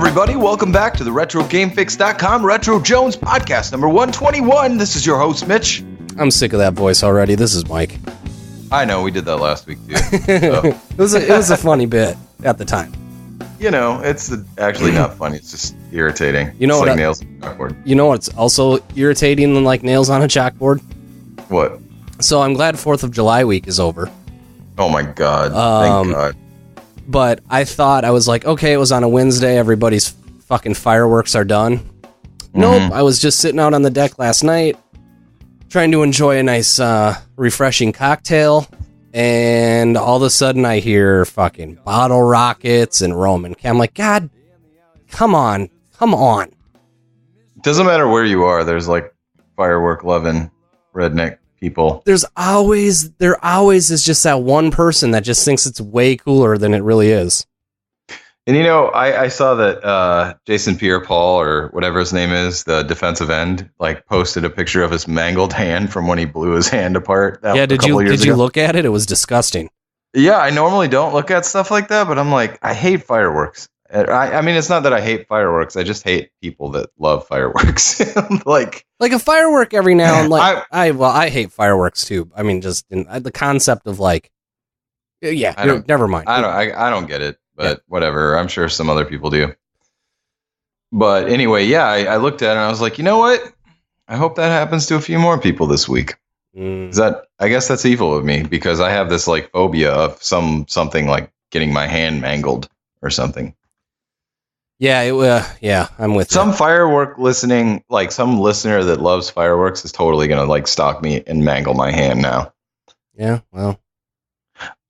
everybody. Welcome back to the RetroGameFix.com Retro Jones podcast number 121. This is your host, Mitch. I'm sick of that voice already. This is Mike. I know, we did that last week, too. So. It was a funny bit at the time. You know, it's actually not funny. It's just irritating. You know, it's what like nails on a chalkboard. You know what's also irritating than like nails on a chalkboard? What? So I'm glad 4th of July week is over. Oh, my God. Thank God. But I thought, I was like, okay, it was on a Wednesday. Everybody's fucking fireworks are done. Mm-hmm. Nope. I was just sitting out on the deck last night, trying to enjoy a nice, refreshing cocktail. And all of a sudden I hear fucking bottle rockets and Roman. I'm like, God, come on. Doesn't matter where you are. There's like firework loving redneck people. There always is just that one person that just thinks it's way cooler than it really is. And you know, I saw that Jason Pierre-Paul, or whatever his name is, the defensive end, like posted a picture of his mangled hand from when he blew his hand apart. Yeah, did you look at it? It was disgusting. Yeah, I normally don't look at stuff like that, but I'm like, I hate fireworks. I mean, it's not that I hate fireworks. I just hate people that love fireworks. like a firework every now and like I hate fireworks too. I mean, just the concept of like, never mind. I don't get it, but whatever. I'm sure some other people do. But anyway, yeah, I looked at it and I was like, you know what? I hope that happens to a few more people this week. I guess that's evil of me because I have this like phobia of something like getting my hand mangled or something. Yeah, I'm with some firework listening, like some listener that loves fireworks is totally going to like stalk me and mangle my hand now. Yeah, well.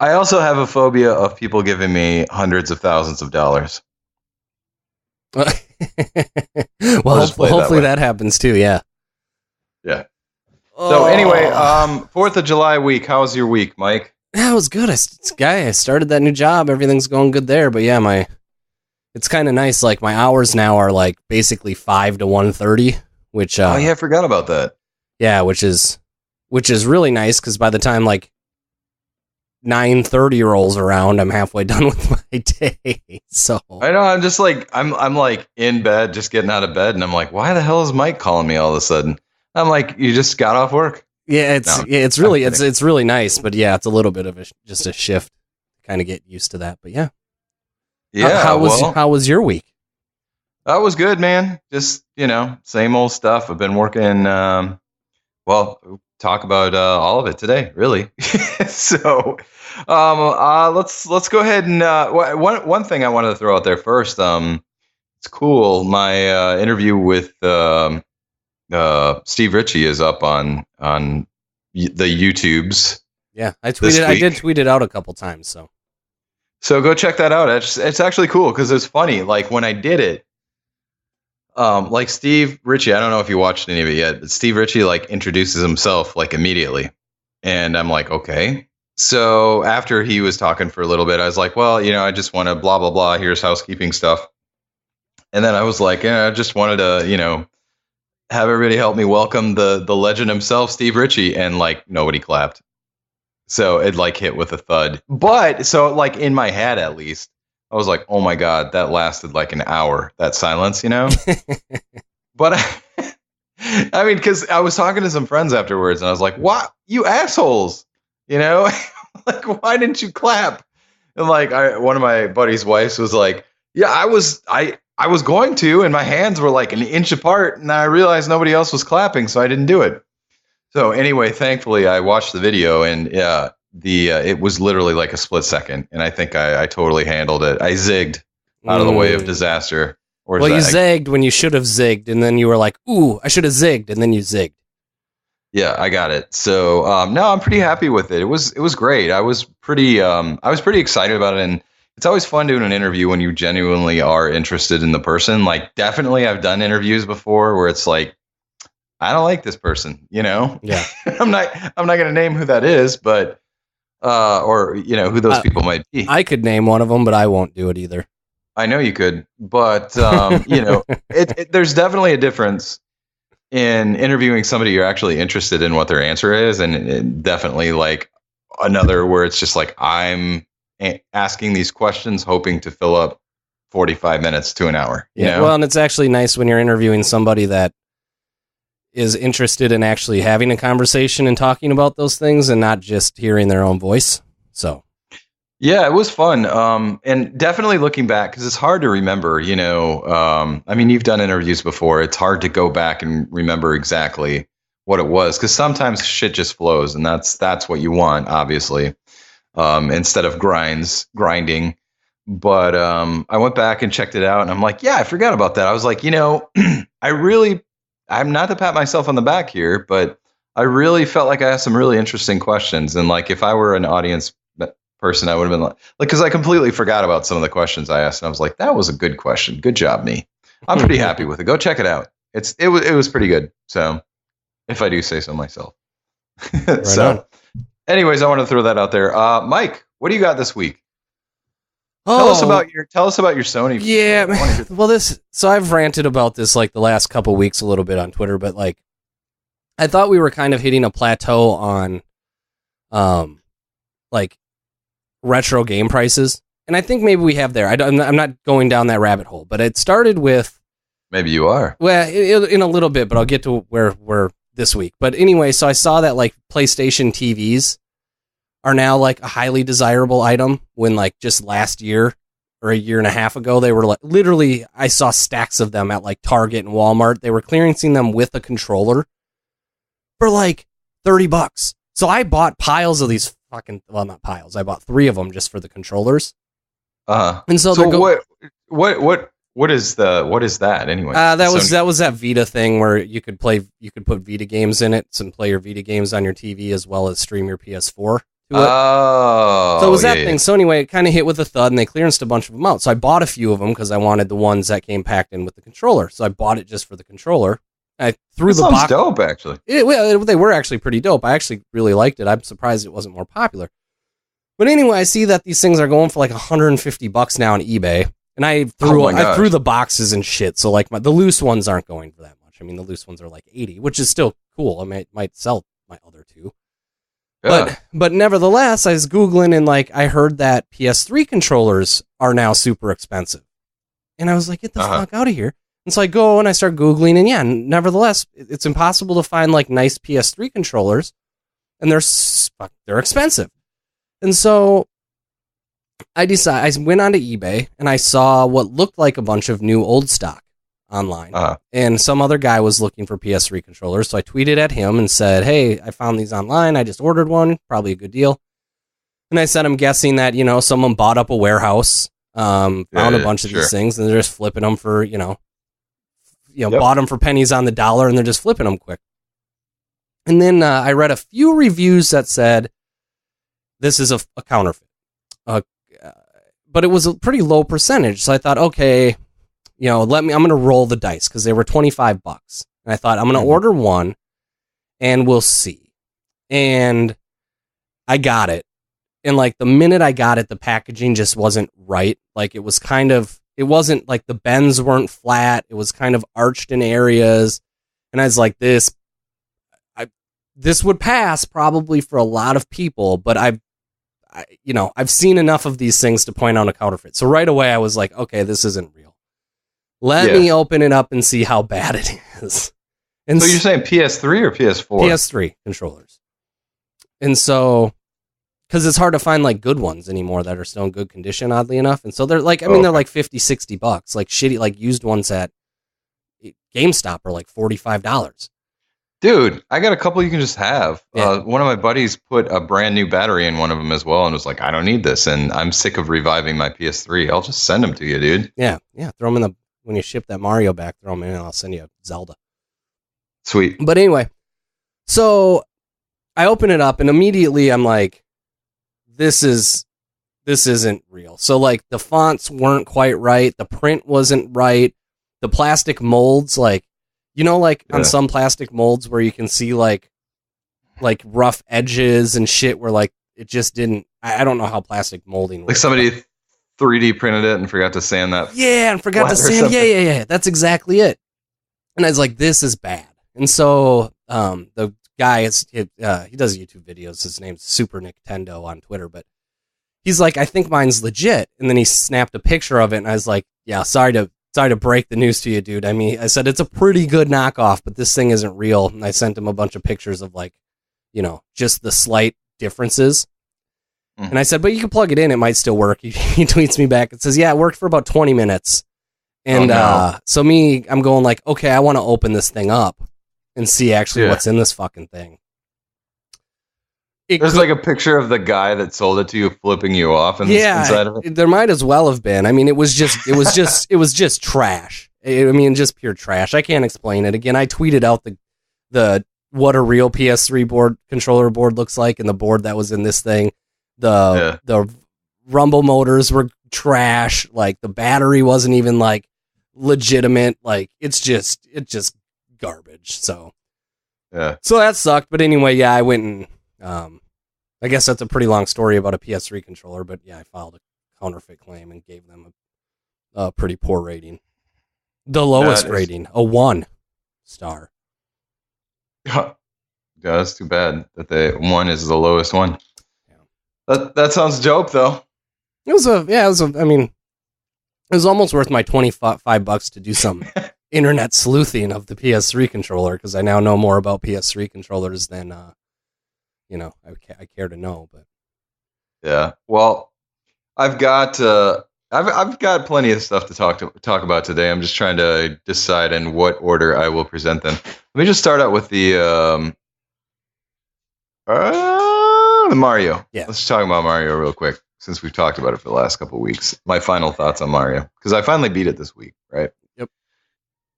I also have a phobia of people giving me hundreds of thousands of dollars. Well, hopefully that happens too, yeah. Yeah. So anyway, 4th of July week, how was your week, Mike? Yeah, it was good. I started that new job. Everything's going good there, but yeah, it's kind of nice. Like my hours now are like basically 5 to 1:30, which I forgot about that. Yeah, which is really nice because by the time like 9:30 rolls around, I'm halfway done with my day. So I know I'm just like I'm like in bed, just getting out of bed, and I'm like, why the hell is Mike calling me all of a sudden? I'm like, you just got off work? Yeah, it's really nice, but yeah, it's a little bit of just a shift. Kind of get used to that, but yeah. Yeah. How was your week? That was good, man. Just, same old stuff. I've been working. Talk about all of it today, really. So, let's go ahead and one thing I wanted to throw out there first. It's cool. My interview with Steve Ritchie is up on the YouTubes. Yeah, I did tweet it out a couple times. So go check that out. It's actually cool because it's funny. Like when I did it, like Steve Ritchie, I don't know if you watched any of it yet, but Steve Ritchie like introduces himself like immediately. And I'm like, okay. So after he was talking for a little bit, I was like, well, I just want to blah, blah, blah. Here's housekeeping stuff. And then I was like, I just wanted to, have everybody help me welcome the legend himself, Steve Ritchie. And like nobody clapped. So it like hit with a thud. But so like in my head, at least, I was like, oh my God, that lasted like an hour, that silence, But I mean, because I was talking to some friends afterwards and I was like, what? You assholes, like, why didn't you clap? And like one of my buddy's wives was like, yeah, I was going to, and my hands were like an inch apart and I realized nobody else was clapping. So I didn't do it. So anyway, thankfully, I watched the video, and it was literally like a split second, and I think I totally handled it. I zigged out of the way of disaster. Well, you zagged when you should have zigged, and then you were like, "Ooh, I should have zigged," and then you zigged. Yeah, I got it. So no, I'm pretty happy with it. It was great. I was pretty excited about it, and it's always fun doing an interview when you genuinely are interested in the person. Like, definitely, I've done interviews before where it's like, I don't like this person, Yeah. I'm not going to name who that is, but, or, who those people might be. I could name one of them, but I won't do it either. I know you could, but, there's definitely a difference in interviewing somebody you're actually interested in what their answer is. And definitely like another where it's just like, I'm asking these questions, hoping to fill up 45 minutes to an hour. You know? Well, and it's actually nice when you're interviewing somebody that is interested in actually having a conversation and talking about those things and not just hearing their own voice. So, yeah, it was fun. And definitely looking back, because it's hard to remember, you know, I mean, you've done interviews before. It's hard to go back and remember exactly what it was, because sometimes shit just flows, and that's what you want, obviously, instead of grinding. But I went back and checked it out, and I'm like, yeah, I forgot about that. I was like, you know, I'm not to pat myself on the back here, but I really felt like I asked some really interesting questions. And like, if I were an audience person, I would have been like, because I completely forgot about some of the questions I asked. And I was like, that was a good question. Good job, me. I'm pretty happy with it. Go check it out. It was pretty good. So if I do say so myself. Right so on. anyways, I want to throw that out there. Mike, what do you got this week? Oh, Tell us about your Sony. Yeah, well, so I've ranted about this like the last couple weeks a little bit on Twitter, but like I thought we were kind of hitting a plateau on like retro game prices, and I think maybe we have there. I'm not going down that rabbit hole, but it started with maybe you are. Well, in a little bit, but I'll get to where we're this week. But anyway, so I saw that like PlayStation TVs are now like a highly desirable item, when like just last year or a year and a half ago, they were like, literally, I saw stacks of them at like Target and Walmart. They were clearancing them with a controller for like $30. So I bought piles of these not piles. I bought 3 of them just for the controllers. And so what is that anyway? That was that Vita thing where you could put Vita games in it and play your Vita games on your TV as well as stream your PS4. Oh, so it was that thing. So anyway, it kind of hit with a thud, and they clearanced a bunch of them out. So I bought a few of them because I wanted the ones that came packed in with the controller. So I bought it just for the controller. I threw the box. Dope, actually. They were actually pretty dope. I actually really liked it. I'm surprised it wasn't more popular. But anyway, I see that these things are going for like $150 now on eBay, and I threw the boxes and shit. So like the loose ones aren't going for that much. I mean, the loose ones are like $80, which is still cool. I mean, it might sell my other 2. Yeah. But nevertheless, I was Googling, and like I heard that PS3 controllers are now super expensive. And I was like, get the fuck out of here. And so I go and I start Googling, and yeah, nevertheless, it's impossible to find like nice PS3 controllers, and they're expensive. And so I went onto eBay, and I saw what looked like a bunch of new old stock online. And some other guy was looking for PS3 controllers, so I tweeted at him and said, hey, I found these online. I just ordered one. Probably a good deal. And I said, I'm guessing that, you know, someone bought up a warehouse, found a bunch of these things, and they're just flipping them for, bought them for pennies on the dollar, and they're just flipping them quick. And then I read a few reviews that said this is a counterfeit. But it was a pretty low percentage, so I thought, okay, I'm going to roll the dice, because they were $25. And I thought, I'm going to order one, and we'll see. And I got it. And like the minute I got it, the packaging just wasn't right. Like it wasn't like the bends weren't flat. It was kind of arched in areas. And I was like, this would pass probably for a lot of people, but I've seen enough of these things to point out a counterfeit. So right away I was like, okay, this isn't real. Let me open it up and see how bad it is. And so you're saying PS3 or PS4? PS3 controllers. And so, because it's hard to find like good ones anymore that are still in good condition, oddly enough. And so they're like, they're like $50, $60. Like shitty, like used ones at GameStop are like $45. Dude, I got a couple you can just have. Yeah. One of my buddies put a brand new battery in one of them as well, and was like, I don't need this, and I'm sick of reviving my PS3. I'll just send them to you, dude. Yeah. Throw them in when you ship that Mario back, throw them in, and I'll send you a Zelda. Sweet. But anyway, so I open it up, and immediately I'm like, this isn't real. So like the fonts weren't quite right, the print wasn't right, the plastic molds, like, on some plastic molds where you can see like rough edges and shit where like it just didn't. I don't know how plastic molding works. Like somebody 3D printed it and forgot to sand that. Yeah, and forgot to sand. Yeah. That's exactly it. And I was like, this is bad. And so the guy he does YouTube videos. His name's Super Nintendo on Twitter, but he's like, I think mine's legit. And then he snapped a picture of it, and I was like, Yeah, sorry to break the news to you, dude. I mean, I said it's a pretty good knockoff, but this thing isn't real. And I sent him a bunch of pictures of like, just the slight differences. Mm-hmm. And I said, but you can plug it in. It might still work. He tweets me back. It says, yeah, it worked for about 20 minutes. And so I'm going like, okay, I want to open this thing up and see actually what's in this fucking thing. There's like a picture of the guy that sold it to you flipping you off inside of it. There might as well have been. I mean, it was just trash. Just pure trash. I can't explain it. Again, I tweeted out the what a real PS3 controller board looks like, and the board that was in this thing. The rumble motors were trash. Like the battery wasn't even like legitimate. Like it's just garbage. So that sucked. But anyway, I went and I guess that's a pretty long story about a PS3 controller. But yeah, I filed a counterfeit claim and gave them a pretty poor rating. The lowest rating, a 1 star. Yeah, that's too bad that the 1 is the lowest one. Yeah. That sounds dope, though. It was almost worth my $25 to do some internet sleuthing of the PS3 controller, because I now know more about PS3 controllers than I care to know. But yeah, well, I've got plenty of stuff to talk about today. I'm just trying to decide in what order I will present them. Let me just start out with the Mario. Yeah. Let's talk about Mario real quick, since we've talked about it for the last couple of weeks. My final thoughts on Mario, because I finally beat it this week, right? Yep.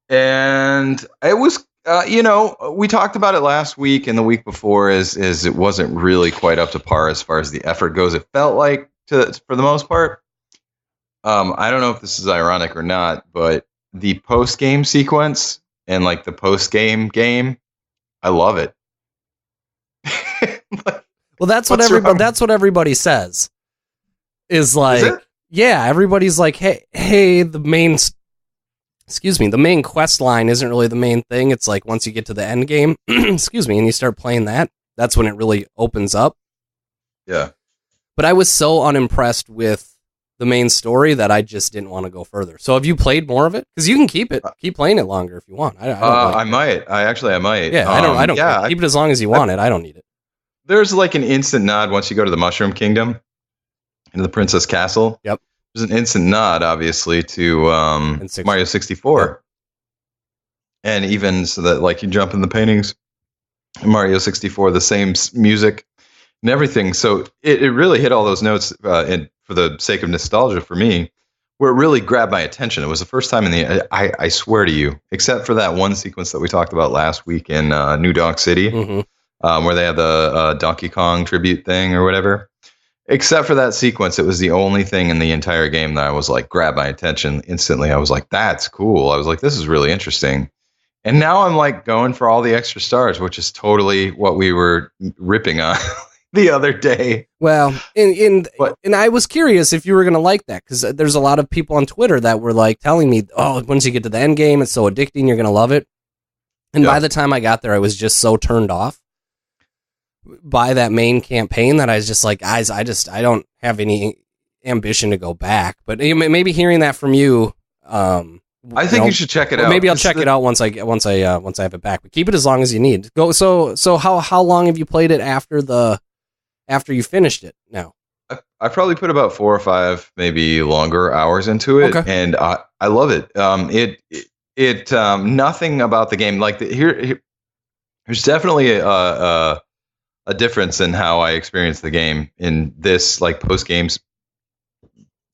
And it was, we talked about it last week and the week before, is it wasn't really quite up to par as far as the effort goes. It felt like, for the most part. I don't know if this is ironic or not, but the post-game sequence and like the post-game game, I love it. Well, that's what everybody says. Is like, everybody's like, hey, the main quest line isn't really the main thing. It's like once you get to the end game, and you start playing that's when it really opens up. Yeah. But I was so unimpressed with the main story that I just didn't want to go further. So have you played more of it? Because you can keep playing it longer if you want. I might. Yeah, I don't. Keep it as long as you want it. I don't need it. There's like an instant nod once you go to the Mushroom Kingdom, into the Princess Castle. Yep. There's an instant nod, obviously, to Mario 64. Yep. And even so that like you jump in the paintings, Mario 64, the same music and everything. So it really hit all those notes and for the sake of nostalgia for me, where it really grabbed my attention. It was the first time I swear to you, except for that one sequence that we talked about last week in New Donk City, where they had the Donkey Kong tribute thing or whatever. Except for that sequence, it was the only thing in the entire game that I was like, grabbed my attention instantly. I was like, that's cool. I was like, this is really interesting. And now I'm like going for all the extra stars, which is totally what we were ripping on the other day. Well, and I was curious if you were going to like that, because there's a lot of people on Twitter that were like telling me, oh, once you get to the end game, it's so addicting, you're going to love it. And by the time I got there, I was just so turned off by that main campaign that I was just like, guys, I don't have any ambition to go back. But maybe hearing that from you, I think you should check it out. Maybe I'll check it out once I have it back. But keep it as long as you need. Go. So how long have you played it after you finished it? Now, I probably put about 4 or 5, maybe longer hours into it, and I love it. It nothing about the game like here's definitely a difference in how I experience the game in this like post games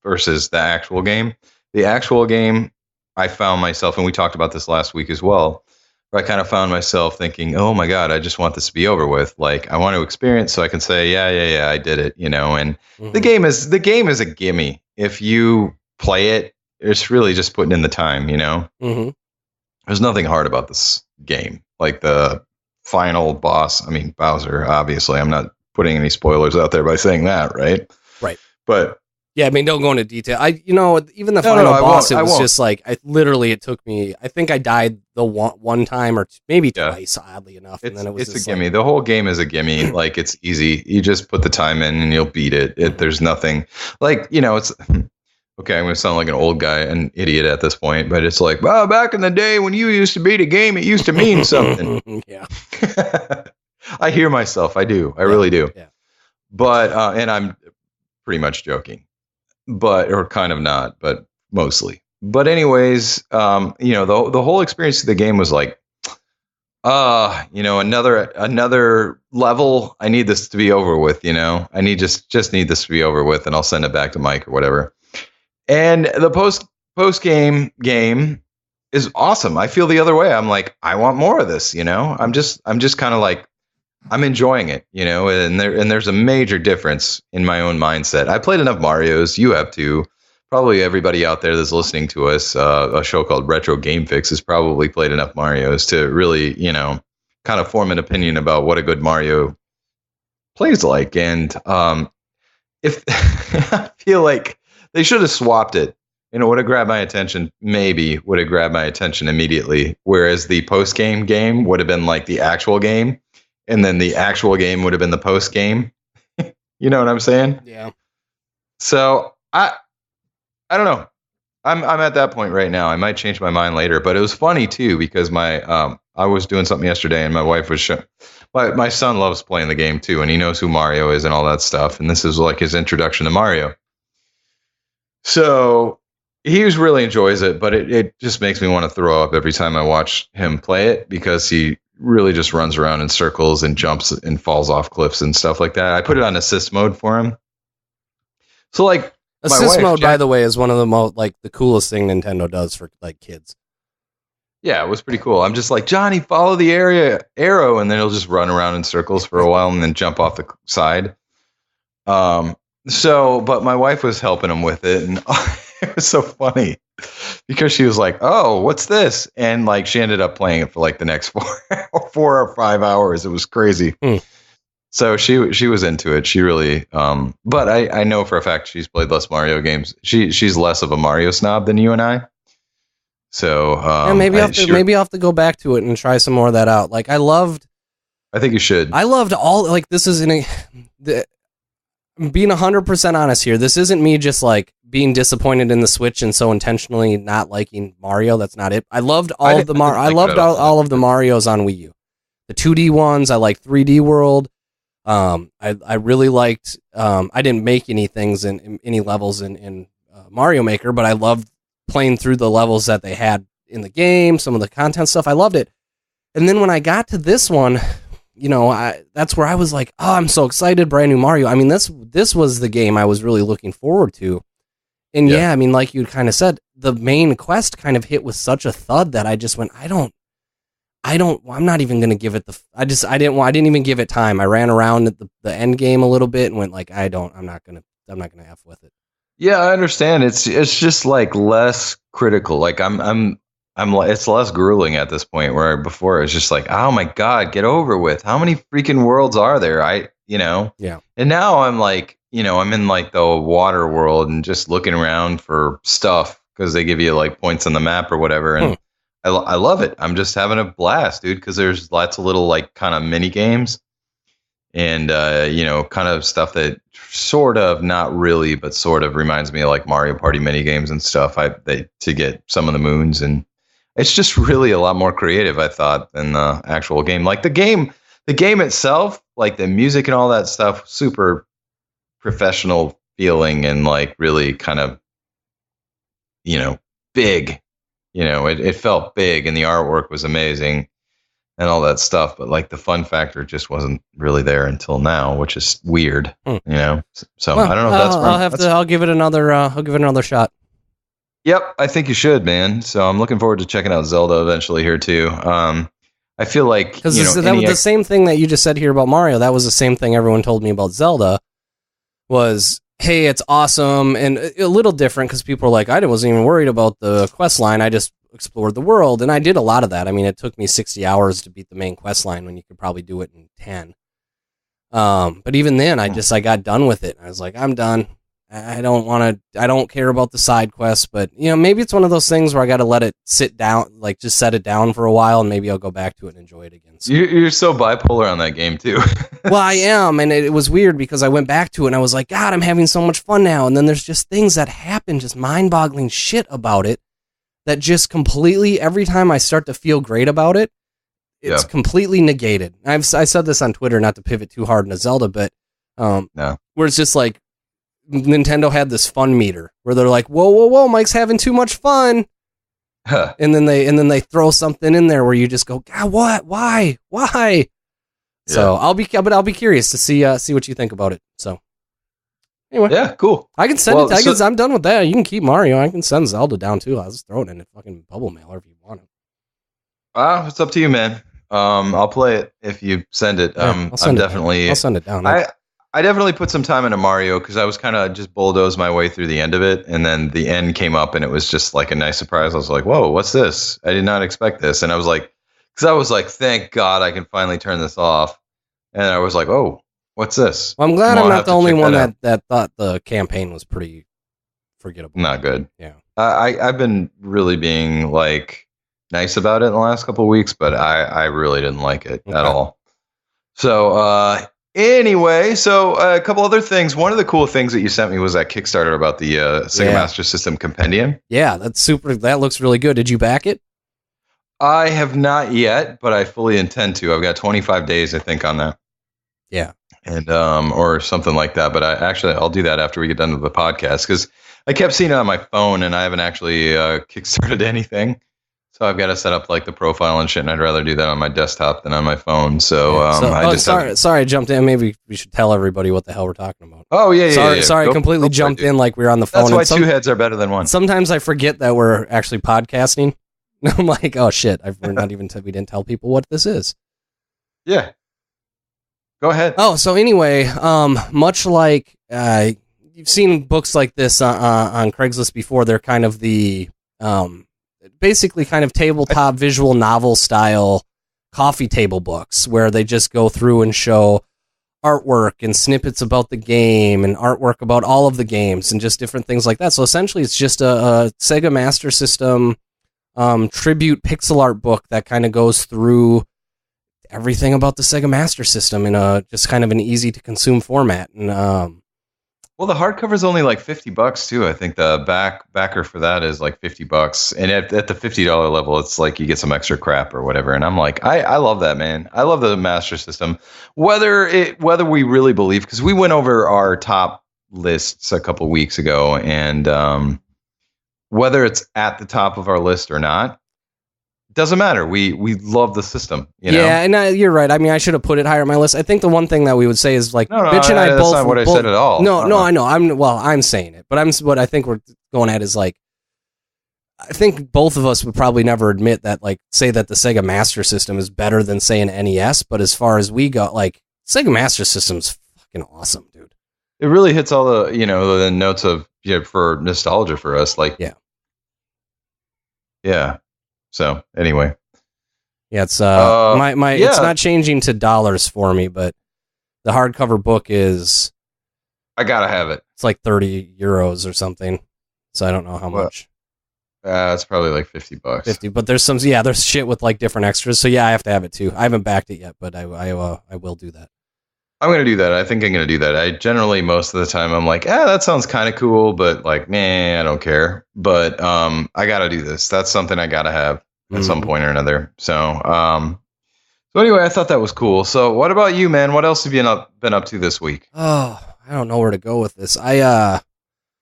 versus the actual game. The actual game, I found myself, and we talked about this last week as well, where I kind of found myself thinking, oh my God, I just want this to be over with. Like I want to experience so I can say, yeah, I did it, and the game is a gimme. If you play it, it's really just putting in the time, There's nothing hard about this game. Like the final boss, I mean, Bowser, obviously, I'm not putting any spoilers out there by saying that, right? Right. But yeah, I mean, don't go into detail. Even the final boss, it was just like, it took me, I think I died the one time or maybe twice, oddly enough. And then it was a gimme. The whole game is a gimme. Like, it's easy. You just put the time in and you'll beat it. There's nothing like, it's okay, I'm going to sound like an old guy, an idiot at this point, but it's like, well, back in the day when you used to beat a game, it used to mean something. Yeah. I hear myself. I do. I really do. Yeah. But, and I'm pretty much joking, or kind of not, but mostly. But anyways, the whole experience of the game was like, another level. I need this to be over with, I need just need this to be over with, and I'll send it back to Mike or whatever. And the post game is awesome. I feel the other way. I'm like, I want more of this, I'm just kind of like, I'm enjoying it, and there's a major difference in my own mindset. I played enough Marios. You have too. Probably everybody out there that's listening to us, a show called Retro Game Fix has probably played enough Marios to really, kind of form an opinion about what a good Mario plays like. And if I feel like they should have swapped it, would have grabbed my attention, would have grabbed my attention immediately. Whereas the post game would have been like the actual game, and then the actual game would have been the post game. You know what I'm saying? Yeah. So I don't know. I'm at that point right now. I might change my mind later, but it was funny too because I was doing something yesterday and my wife was my son loves playing the game too, and he knows who Mario is and all that stuff, and this is like his introduction to Mario. So he really enjoys it, but it just makes me want to throw up every time I watch him play it because he really just runs around in circles and jumps and falls off cliffs and stuff like that. I put it on assist mode for him. So like assist mode, by the way, is one of the most the coolest thing Nintendo does for like kids. Yeah, it was pretty cool. I'm just like, Johnny, follow the arrow, and then he'll just run around in circles for a while and then jump off the side. But my wife was helping him with it, and it was so funny because she was like, "Oh, what's this?" And like she ended up playing it for like the next 4 or 5 hours. It was crazy. So she was into it. She really, but I know for a fact she's played less Mario games. She's less of a Mario snob than you and I. So maybe I'll have to go back to it and try some more of that out. Like I think you should. I loved all this isn't being 100% honest here. This isn't me just like being disappointed in the Switch and so intentionally not liking Mario. That's not it. I loved all of the Marios on Wii U. The 2D ones. I liked 3D World. I really liked. I didn't make any things in any levels in Mario Maker, but I loved playing through the levels that they had in the game. Some of the content stuff, I loved it. And then when I got to this one, that's where I was like, oh, I'm so excited, brand new Mario. I mean, this was the game I was really looking forward to. And yeah I mean, like you kind of said, the main quest kind of hit with such a thud that I just went, I'm not even going to give it I didn't even give it time. I ran around at the end game a little bit and went like, I'm not going to F with it. Yeah, I understand. It's just like less critical. Like it's less grueling at this point, where before it was just like, oh my God, get over with. How many freaking worlds are there? Yeah. And now I'm like, I'm in like the water world and just looking around for stuff because they give you like points on the map or whatever. And I love it. I'm just having a blast, dude, because there's lots of little like kind of mini games and, kind of stuff that sort of, not really, but sort of reminds me of like Mario Party mini games and stuff to get some of the moons. And it's just really a lot more creative, I thought, than the actual game. Like the game itself, like the music and all that stuff, super professional feeling and like really kind of, big. It felt big and the artwork was amazing and all that stuff, but like the fun factor just wasn't really there until now, which is weird, So well, I don't know if I'll give it another shot. Yep, I think you should, man. So I'm looking forward to checking out Zelda eventually here too. I feel like because that was the same thing that you just said here about Mario. That was the same thing everyone told me about Zelda. Was, hey, it's awesome and a little different because people were like, I wasn't even worried about the quest line. I just explored the world, and I did a lot of that. I mean, it took me 60 hours to beat the main quest line when you could probably do it in 10. But even then, I got done with it. I was like, I'm done. I don't care about the side quests, but maybe it's one of those things where I got to let it sit down, like just set it down for a while, and maybe I'll go back to it and enjoy it again. So. You're so bipolar on that game too. Well, I am, and it was weird because I went back to it and I was like, God, I'm having so much fun now. And then there's just things that happen, just mind-boggling shit about it that just completely, every time I start to feel great about it, it's completely negated. I said this on Twitter, not to pivot too hard into Zelda, but where it's just like, Nintendo had this fun meter where they're like, whoa, Mike's having too much fun. And then they throw something in there where you just go, God, what? Why? Yeah. So I'll be curious to see what you think about it. So anyway. Yeah, cool. I can send it. I'm done with that. You can keep Mario. I can send Zelda down too. I'll just throw it in a fucking bubble mailer if you want it. It's up to you, man. I'll play it if you send it. I'll send it down. I definitely put some time into Mario because I was kind of just bulldozed my way through the end of it. And then the end came up and it was just like a nice surprise. I was like, whoa, what's this? I did not expect this. And I was like, thank God I can finally turn this off. And I was like, oh, what's this? Well, I'm glad I'm not the only one that thought the campaign was pretty forgettable. Not good. Yeah. I've been really being like nice about it in the last couple of weeks, but I really didn't like it at all. So, anyway, a couple other things. One of the cool things that you sent me was that Kickstarter about the Sega Master System Compendium. Yeah, that's super. That looks really good. Did you back it? I have not yet, but I fully intend to. I've got 25 days, I think, on that. Yeah. And or something like that. But I'll do that after we get done with the podcast because I kept seeing it on my phone and I haven't actually kickstarted anything. So I've got to set up like the profile and shit, and I'd rather do that on my desktop than on my phone. Sorry, I jumped in. Maybe we should tell everybody what the hell we're talking about. Oh yeah. Sorry, completely jumped in like we were on the phone. That's why two heads are better than one. Sometimes I forget that we're actually podcasting. I'm like, oh shit, we didn't tell people what this is. Yeah. Go ahead. Oh, so anyway, much like you've seen books like this on Craigslist before, they're kind of the basically kind of tabletop visual novel style coffee table books where they just go through and show artwork and snippets about the game and artwork about all of the games and just different things like that. So essentially it's just a Sega Master System tribute pixel art book that kind of goes through everything about the Sega Master System in a just kind of an easy to consume format. And well, the hardcover is only like $50 too. I think the backer for that is like $50, and at the $50 level, it's like you get some extra crap or whatever. And I'm like, I love that, man. I love the Master System. Whether we really believe, because we went over our top lists a couple weeks ago, and whether it's at the top of our list or not, doesn't matter. We love the system. Yeah, and you're right. I mean, I should have put it higher on my list. I think the one thing that we would say is like, Mitch and I both. That's not what I said at all. No, I know. I'm saying it, but what I think we're going at is like, I think both of us would probably never admit that, like, say that the Sega Master System is better than say an NES. But as far as we go, like, Sega Master System's fucking awesome, dude. It really hits all the the notes of for nostalgia for us. Like, yeah. So anyway, yeah, it's it's not changing to dollars for me, but the hardcover book is. I gotta have it. It's like €30 or something, so I don't know how much. It's probably like $50. 50, but there's there's shit with like different extras, so yeah, I have to have it too. I haven't backed it yet, but I will do that. I'm gonna do that. I think I'm gonna do that. I generally most of the time I'm like, that sounds kind of cool, but like, I don't care. But I gotta do this. That's something I gotta have at some point or another. So anyway, I thought that was cool. So what about you, man? What else have you been up to this week? Oh, I don't know where to go with this.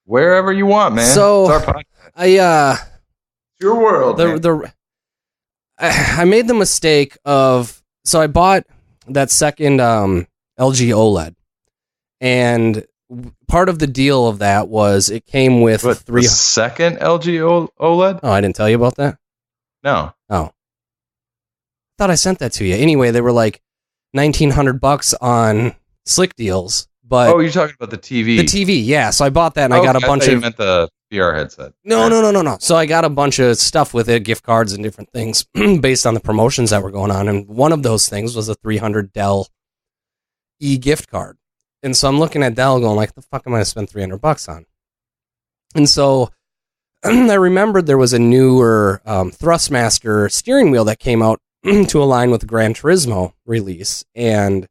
Wherever you want, man. So it's our podcast. It's your world. I made the mistake of, so I bought that second LG OLED, and part of the deal of that was it came with the second LG OLED. Oh, I didn't tell you about that? No. Oh, thought I sent that to you. Anyway, they were like $1,900 on Slick Deals. But you're talking about the TV. The TV, yeah. So I bought that, and I got a bunch of. You meant the VR headset. No. So I got a bunch of stuff with it, gift cards and different things, based on the promotions that were going on. And one of those things was a 300 Dell E gift card. And so I'm looking at Dell going like, the fuck am I going to spend $300 on? And so I remembered there was a newer Thrustmaster steering wheel that came out to align with the Gran Turismo release. And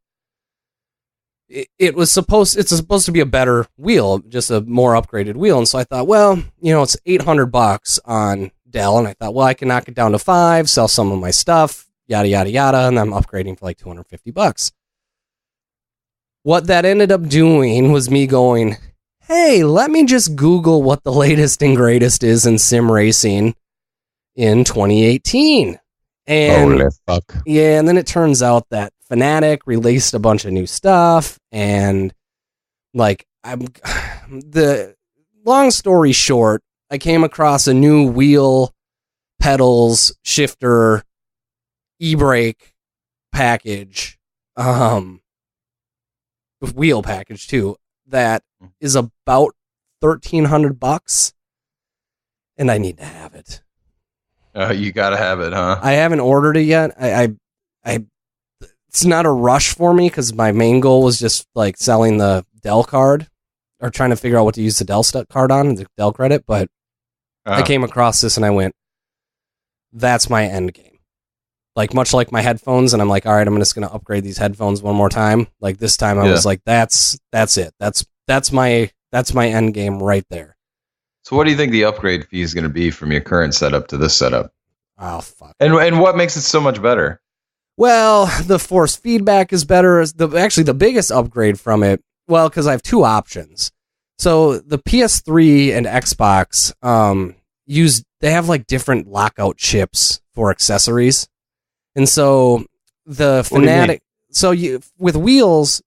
it's supposed to be a better wheel, just a more upgraded wheel. And so I thought, well, it's $800 on Dell. And I thought, well, I can knock it down to $500, sell some of my stuff, yada, yada, yada. And I'm upgrading for like $250. What that ended up doing was me going, hey, let me just Google what the latest and greatest is in sim racing in 2018. And holy fuck. Yeah, and then it turns out that Fanatec released a bunch of new stuff, and like the long story short, I came across a new wheel, pedals, shifter, e-brake package, wheel package too, that is about $1,300, and I need to have it. You gotta have it, huh? I haven't ordered it yet. I it's not a rush for me because my main goal was just like selling the Dell card or trying to figure out what to use the Dell card on, the Dell credit. But I came across this and I went, that's my end game. Like much like my headphones, and I'm like, all right, I'm just gonna upgrade these headphones one more time. Like this time, I was like, that's it. That's my end game right there. So what do you think the upgrade fee is going to be from your current setup to this setup? Oh, fuck. And what makes it so much better? Well, the force feedback is better. Actually, the biggest upgrade from it, well, because I have two options. So the PS3 and Xbox they have like different lockout chips for accessories. And so the Fanatec, with wheels,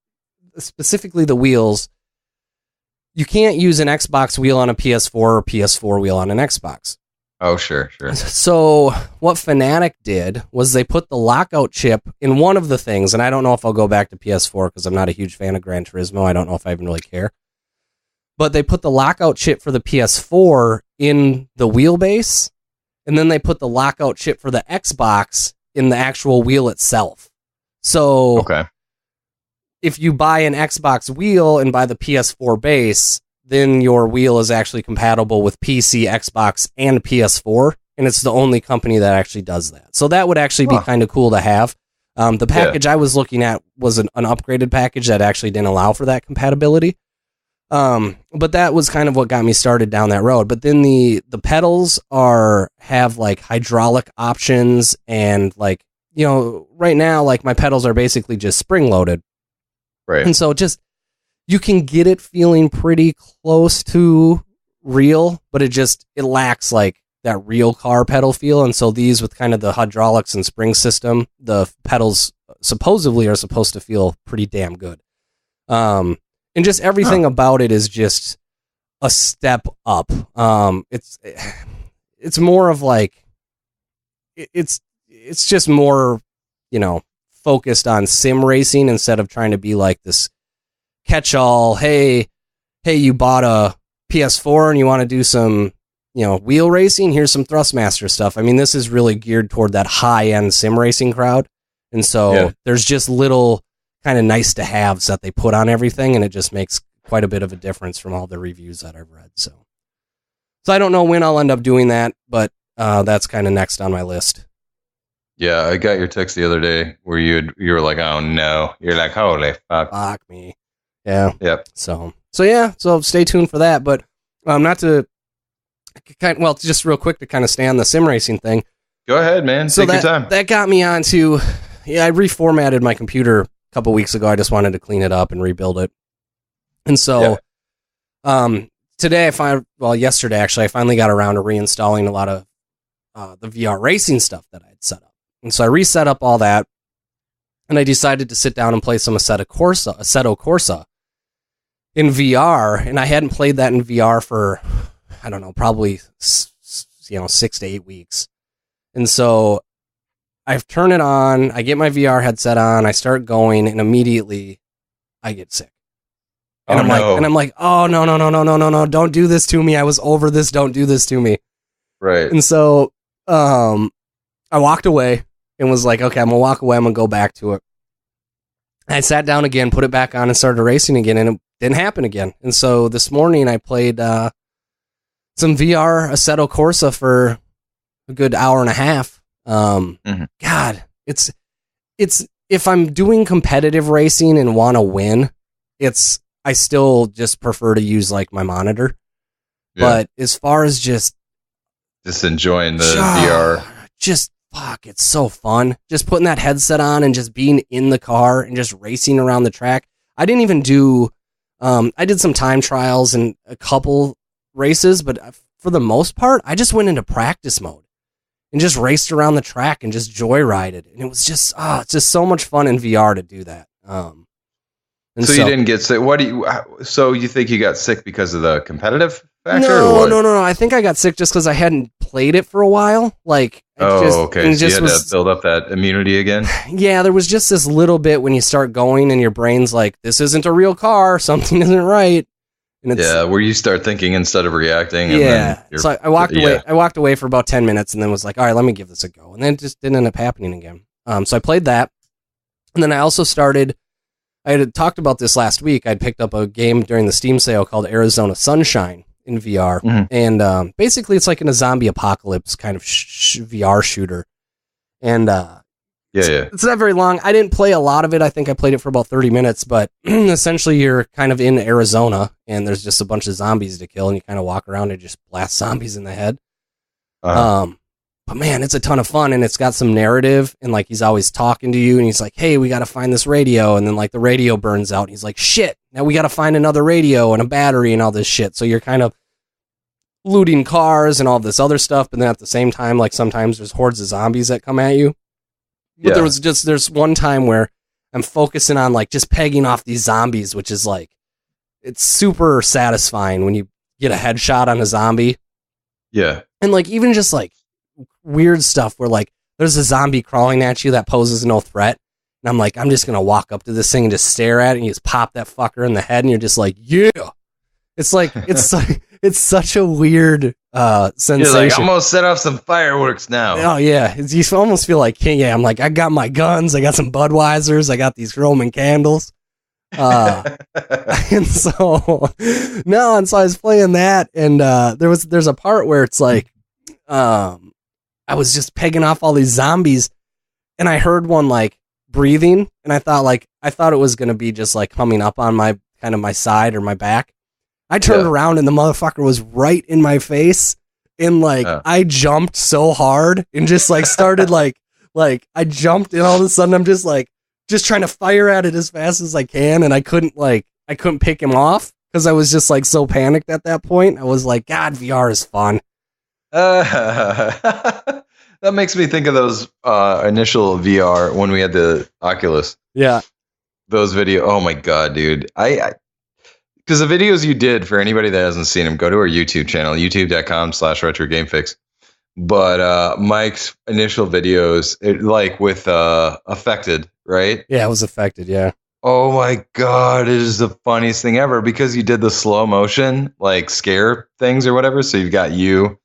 specifically the wheels, you can't use an Xbox wheel on a PS4 or PS4 wheel on an Xbox. Oh, sure. So what Fanatec did was they put the lockout chip in one of the things, and I don't know if I'll go back to PS4 because I'm not a huge fan of Gran Turismo. I don't know if I even really care. But they put the lockout chip for the PS4 in the wheelbase, and then they put the lockout chip for the Xbox in the actual wheel itself. So okay. If you buy an Xbox wheel and buy the PS4 base, then your wheel is actually compatible with PC, Xbox, and PS4, and it's the only company that actually does that. So that would actually be kind of cool to have. The package I was looking at was an upgraded package that actually didn't allow for that compatibility. But that was kind of what got me started down that road. But then the pedals have like hydraulic options, and like, right now, like my pedals are basically just spring loaded. Right. And so you can get it feeling pretty close to real, but it lacks like that real car pedal feel. And so these, with kind of the hydraulics and spring system, the pedals supposedly are supposed to feel pretty damn good. And just everything about it is just a step up. It's more of like, it's just more, focused on sim racing instead of trying to be like this catch-all. Hey, you bought a PS4 and you want to do some, wheel racing? Here's some Thrustmaster stuff. I mean, this is really geared toward that high-end sim racing crowd. And so there's just little kind of nice to haves that they put on everything, and it just makes quite a bit of a difference from all the reviews that I've read. So I don't know when I'll end up doing that, but that's kind of next on my list. Yeah, I got your text the other day where you were like, "Oh no!" You're like, "Holy fuck!" Fuck me. Yeah. Yep. So stay tuned for that. But just real quick to kind of stay on the sim racing thing. Go ahead, man. Take your time. That got me onto. Yeah, I reformatted my computer a couple weeks ago. I just wanted to clean it up and rebuild it. And so, yesterday actually, I finally got around to reinstalling a lot of the VR racing stuff that I had set up. And so I reset up all that, and I decided to sit down and play some Assetto Corsa in VR. And I hadn't played that in VR for, I don't know, probably 6 to 8 weeks. And so I turn it on, I get my VR headset on, I start going, and immediately I get sick. And I'm like, oh no, don't do this to me. I was over this, don't do this to me. Right. And so I walked away and was like, okay, I'm gonna walk away, I'm gonna go back to it. I sat down again, put it back on, and started racing again, and it didn't happen again. And so this morning I played some VR Assetto Corsa for a good hour and a half. God, it's if I'm doing competitive racing and want to win, I still just prefer to use like my monitor. Yeah. But as far as just enjoying the VR, just fuck, it's so fun. Just putting that headset on and just being in the car and just racing around the track. I didn't even do, I did some time trials and a couple races, but for the most part, I just went into practice mode and just raced around the track and just joyrided. And it was just, it's just so much fun in VR to do that. So you didn't get sick. So you think you got sick because of the competitive factor? No. I think I got sick just because I hadn't played it for a while. Like, okay. So you had to build up that immunity again? Yeah, there was just this little bit when you start going and your brain's like, this isn't a real car. Something isn't right. And where you start thinking instead of reacting. Yeah. So I walked away. I walked away for about 10 minutes and then was like, all right, let me give this a go. And then it just didn't end up happening again. So I played that. And then I also started, I had talked about this last week. I'd picked up a game during the Steam sale called Arizona Sunshine in VR. And basically it's like in a zombie apocalypse kind of VR shooter. And it's not very long. I didn't play a lot of it. I think I played it for about 30 minutes, but essentially you're kind of in Arizona and there's just a bunch of zombies to kill and you kind of walk around and just blast zombies in the head. But man, it's a ton of fun and it's got some narrative and like he's always talking to you and he's like, hey, we got to find this radio. And then like the radio burns out. And he's like, shit, now we got to find another radio and a battery and all this shit. So you're kind of looting cars and all this other stuff. But then at the same time, like sometimes there's hordes of zombies that come at you. But there's one time where I'm focusing on like just pegging off these zombies, which is like, it's super satisfying when you get a headshot on a zombie. Yeah. And like, even just like weird stuff where like there's a zombie crawling at you that poses no threat. And I'm like, I'm just going to walk up to this thing and just stare at it and you just pop that fucker in the head and you're just like, yeah. It's like, it's such a weird sensation. You're like, I'm gonna set off some fireworks now. Oh yeah, you almost feel like king. Yeah, I'm like, I got my guns, I got some Budweisers, I got these Roman candles. And so I was playing that, and there's a part where it's like, I was just pegging off all these zombies, and I heard one like breathing, and I thought it was gonna be just like coming up on my kind of my side or my back. I turned around and the motherfucker was right in my face, and like I jumped so hard and just like started like I jumped and all of a sudden I'm just trying to fire at it as fast as I can, and I couldn't pick him off because I was just like so panicked at that point. I was like, God, VR is fun. That makes me think of those initial VR when we had the Oculus. Yeah, those video. Oh my God, dude, because the videos you did, for anybody that hasn't seen them, go to our YouTube channel, youtube.com/RetroGameFix. But Mike's initial videos, with Affected, right? Yeah, it was Affected, yeah. Oh my God, it is the funniest thing ever because you did the slow motion, like scare things or whatever. So you've got you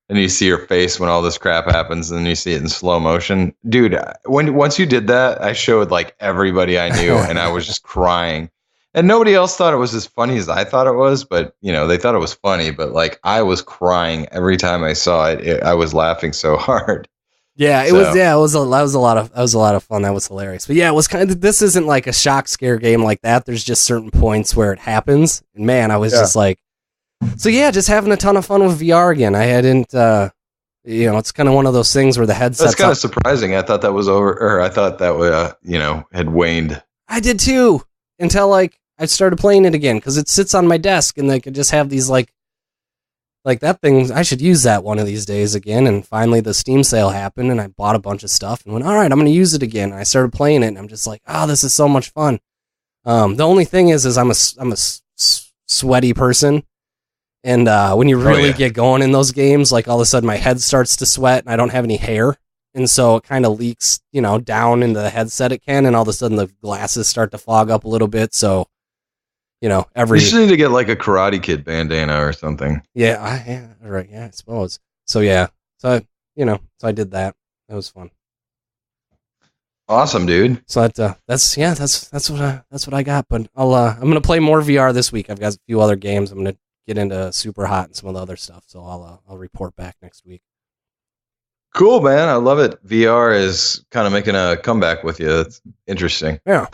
and you see your face when all this crap happens and then you see it in slow motion. Dude, once you did that, I showed like everybody I knew and I was just crying. And nobody else thought it was as funny as I thought it was, but they thought it was funny. But like I was crying every time I saw it. I was laughing so hard. Yeah, it was a lot of fun. That was hilarious. But yeah, it was kind of, this isn't like a shock scare game like that. There's just certain points where it happens. And man, I was just like, so yeah, just having a ton of fun with VR again. I hadn't, it's kind of one of those things where the headset's That's kind of surprising. I thought that was over, or I thought that had waned. I did too, until like I started playing it again because it sits on my desk and I could just have these like that thing. I should use that one of these days again. And finally the Steam sale happened and I bought a bunch of stuff and went, all right, I'm going to use it again. And I started playing it and I'm just like, oh, this is so much fun. The only thing is I'm a sweaty person. And when you really get going in those games, like all of a sudden my head starts to sweat and I don't have any hair. And so it kind of leaks, down into the headset it can. And all of a sudden the glasses start to fog up a little bit. So, you just need to get like a Karate Kid bandana or something. Yeah, right. Yeah, I suppose. So yeah, so I did that. That was fun. Awesome, dude. So that's what I got. But I'm gonna play more VR this week. I've got a few other games. I'm gonna get into Super Hot and some of the other stuff. So I'll report back next week. Cool, man. I love it. VR is kind of making a comeback with you. It's interesting. Yeah.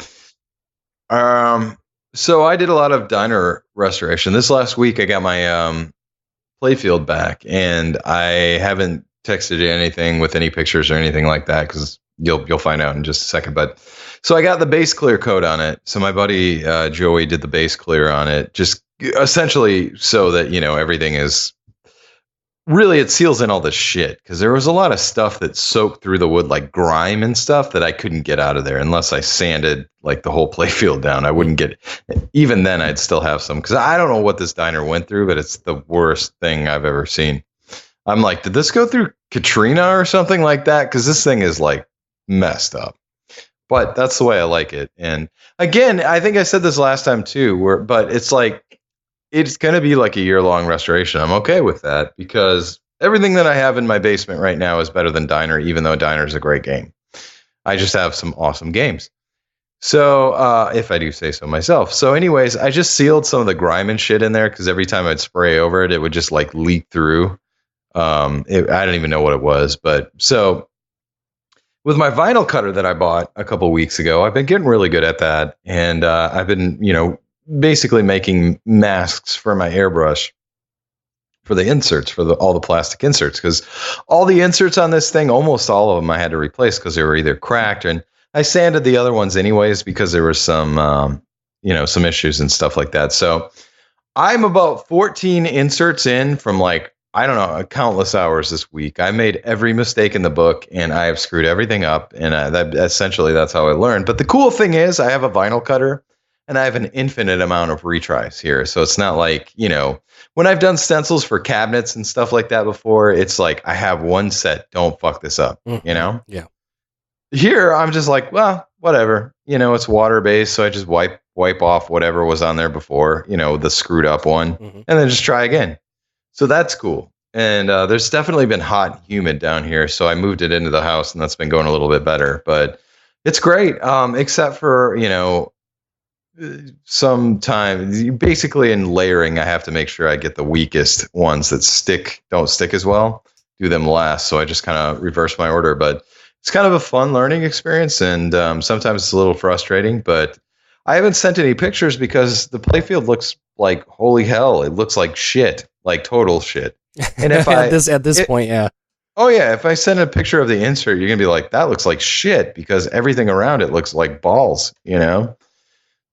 So I did a lot of diner restoration. This last week I got my playfield back, and I haven't texted you anything with any pictures or anything like that because you'll find out in just a second. But so I got the base clear coat on it. So my buddy Joey did the base clear on it, just essentially so that everything is really, it seals in all the shit, because there was a lot of stuff that soaked through the wood, like grime and stuff, that I couldn't get out of there unless I sanded like the whole playfield down. I wouldn't get, even then I'd still have some, because I don't know what this diner went through, but it's the worst thing I've ever seen. I'm like, did this go through Katrina or something like that? Because this thing is like messed up. But that's the way I like it. And again, I think I said this last time too, but it's like, it's going to be like a year-long restoration. I'm okay with that because everything that I have in my basement right now is better than Diner, even though Diner is a great game. I just have some awesome games. So if I do say so myself. So anyways, I just sealed some of the grime and shit in there because every time I'd spray over it, it would just like leak through. I don't even know what it was. But so with my vinyl cutter that I bought a couple weeks ago, I've been getting really good at that. And I've been, basically making masks for my airbrush for the inserts, for all the plastic inserts, because all the inserts on this thing, almost all of them I had to replace because they were either cracked, and I sanded the other ones anyways because there was some some issues and stuff like that. So I'm about 14 inserts in from like, I don't know, countless hours this week. I made every mistake in the book and I have screwed everything up, and that's how I learned. But the cool thing is I have a vinyl cutter and I have an infinite amount of retries here. So it's not like, when I've done stencils for cabinets and stuff like that before, it's like I have one set, don't fuck this up, Yeah. Here, I'm just like, well, whatever. It's water-based, so I just wipe off whatever was on there before, the screwed up one, and then just try again. So that's cool. And there's definitely been hot and humid down here, so I moved it into the house, and that's been going a little bit better. But it's great, except for, sometimes basically in layering, I have to make sure I get the weakest ones that don't stick as well, do them last. So I just kind of reverse my order, but it's kind of a fun learning experience. And sometimes it's a little frustrating, but I haven't sent any pictures because the playfield looks like holy hell. It looks like shit, like total shit. And if at this point, yeah. Oh yeah. If I send a picture of the insert, you're going to be like, that looks like shit because everything around it looks like balls,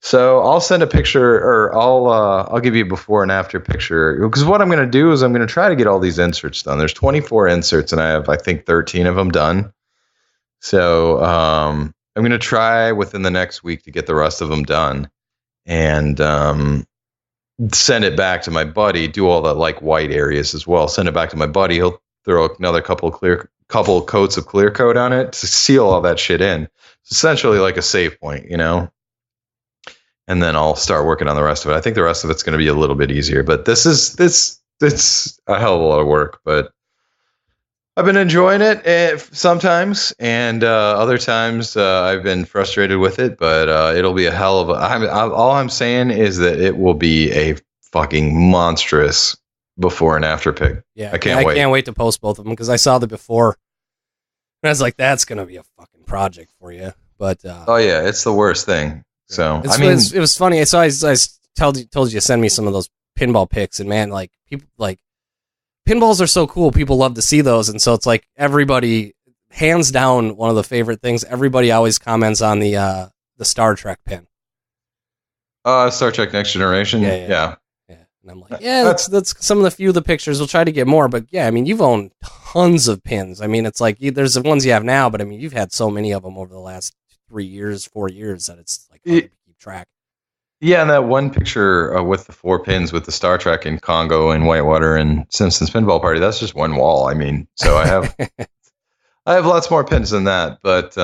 So I'll send a picture, or I'll give you a before and after picture, because what I'm going to do is I'm going to try to get all these inserts done. There's 24 inserts, and I have, I think, 13 of them done. So I'm going to try within the next week to get the rest of them done, and send it back to my buddy. Do all the like white areas as well. Send it back to my buddy. He'll throw another couple coats of clear coat on it to seal all that shit in. It's essentially like a save point, And then I'll start working on the rest of it. I think the rest of it's going to be a little bit easier, but it's a hell of a lot of work. But I've been enjoying it sometimes, and other times I've been frustrated with it. But it'll be a hell of all I'm saying is that it will be a fucking monstrous before and after pic. Yeah, I can't wait. I can't wait to post both of them because I saw the before, and I was like, "That's going to be a fucking project for you." But oh yeah, it's the worst thing. So it was funny. So I told you to send me some of those pinball pics, and man, like people like pinballs are so cool. People love to see those, and so it's like everybody, hands down, one of the favorite things. Everybody always comments on the Star Trek pin. Star Trek Next Generation. Yeah. And I'm like, yeah, that's some of the few of the pictures. We'll try to get more, but yeah, I mean, you've owned tons of pins. I mean, it's like there's the ones you have now, but I mean, you've had so many of them over the last 3 years, 4 years that it's like hard to keep track. Yeah, and that one picture with the 4 pins with the Star Trek and Congo and Whitewater and Simpsons Pinball Party, that's just one wall. I mean, so I have lots more pins than that, but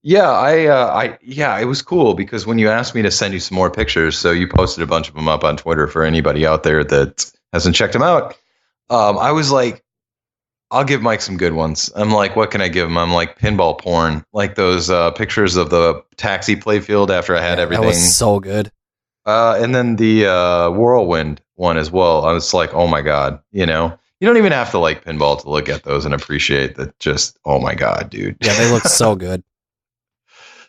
it was cool because when you asked me to send you some more pictures, so you posted a bunch of them up on Twitter for anybody out there that hasn't checked them out. I was like, I'll give Mike some good ones. I'm like, what can I give him? I'm like pinball porn, like those pictures of the taxi playfield after I had everything. That was so good. And then the Whirlwind one as well. I was like, oh my God, you don't even have to like pinball to look at those and appreciate that. Just, oh my God, dude. Yeah, they look so good.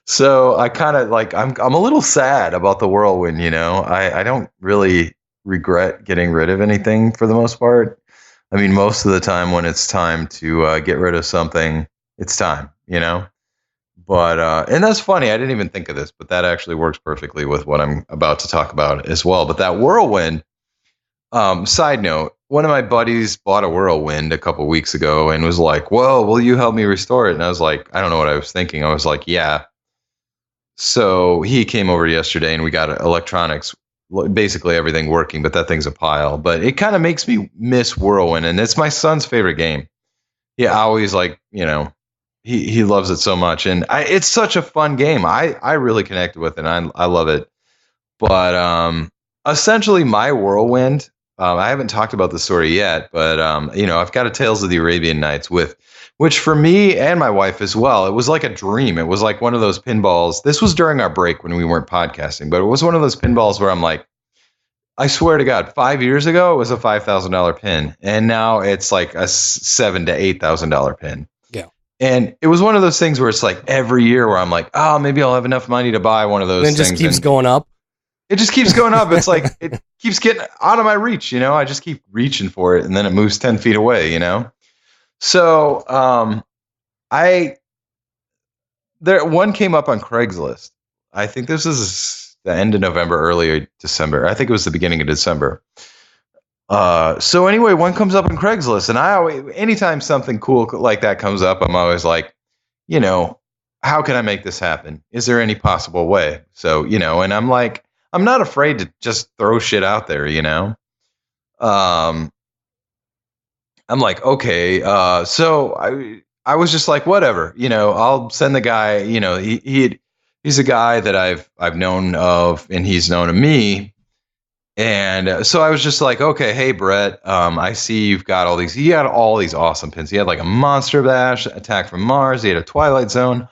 So I kind of like, I'm a little sad about the Whirlwind, I don't really regret getting rid of anything for the most part. I mean, most of the time when it's time to get rid of something, it's time, But and that's funny. I didn't even think of this, but that actually works perfectly with what I'm about to talk about as well. But that Whirlwind. Side note: one of my buddies bought a Whirlwind a couple weeks ago and was like, "Well, will you help me restore it?" And I was like, "I don't know what I was thinking." I was like, "Yeah." So he came over yesterday and we got electronics, basically everything working, but that thing's a pile. But it kind of makes me miss Whirlwind, and it's my son's favorite game. He always he loves it so much, and it's such a fun game. I really connected with it. And I love it. But essentially, my Whirlwind. I haven't talked about the story yet, but I've got a Tales of the Arabian Nights which for me and my wife as well, it was like a dream. It was like one of those pinballs. This was during our break when we weren't podcasting, but it was one of those pinballs where I'm like, I swear to God, 5 years ago it was a $5,000 pin, and now it's like a $7,000 to $8,000 pin. Yeah, and it was one of those things where it's like every year where I'm like, oh, maybe I'll have enough money to buy one of those. And it just keeps going up. It just keeps going up. It's like it keeps getting out of my reach. I just keep reaching for it, and then it moves 10 feet away. So one came up on Craigslist. I think this is the end of November, early December. I think it was the beginning of December. So anyway, one comes up on Craigslist, and anytime something cool like that comes up, I'm always like, how can I make this happen? Is there any possible way? So, and I'm like, I'm not afraid to just throw shit out there, I'm like, okay. So I was just like, whatever, I'll send the guy, he's a guy that I've known of, and he's known of me. And so I was just like, okay, hey, Brett, I see he had all these awesome pins. He had like a Monster Bash, Attack from Mars. He had a Twilight Zone,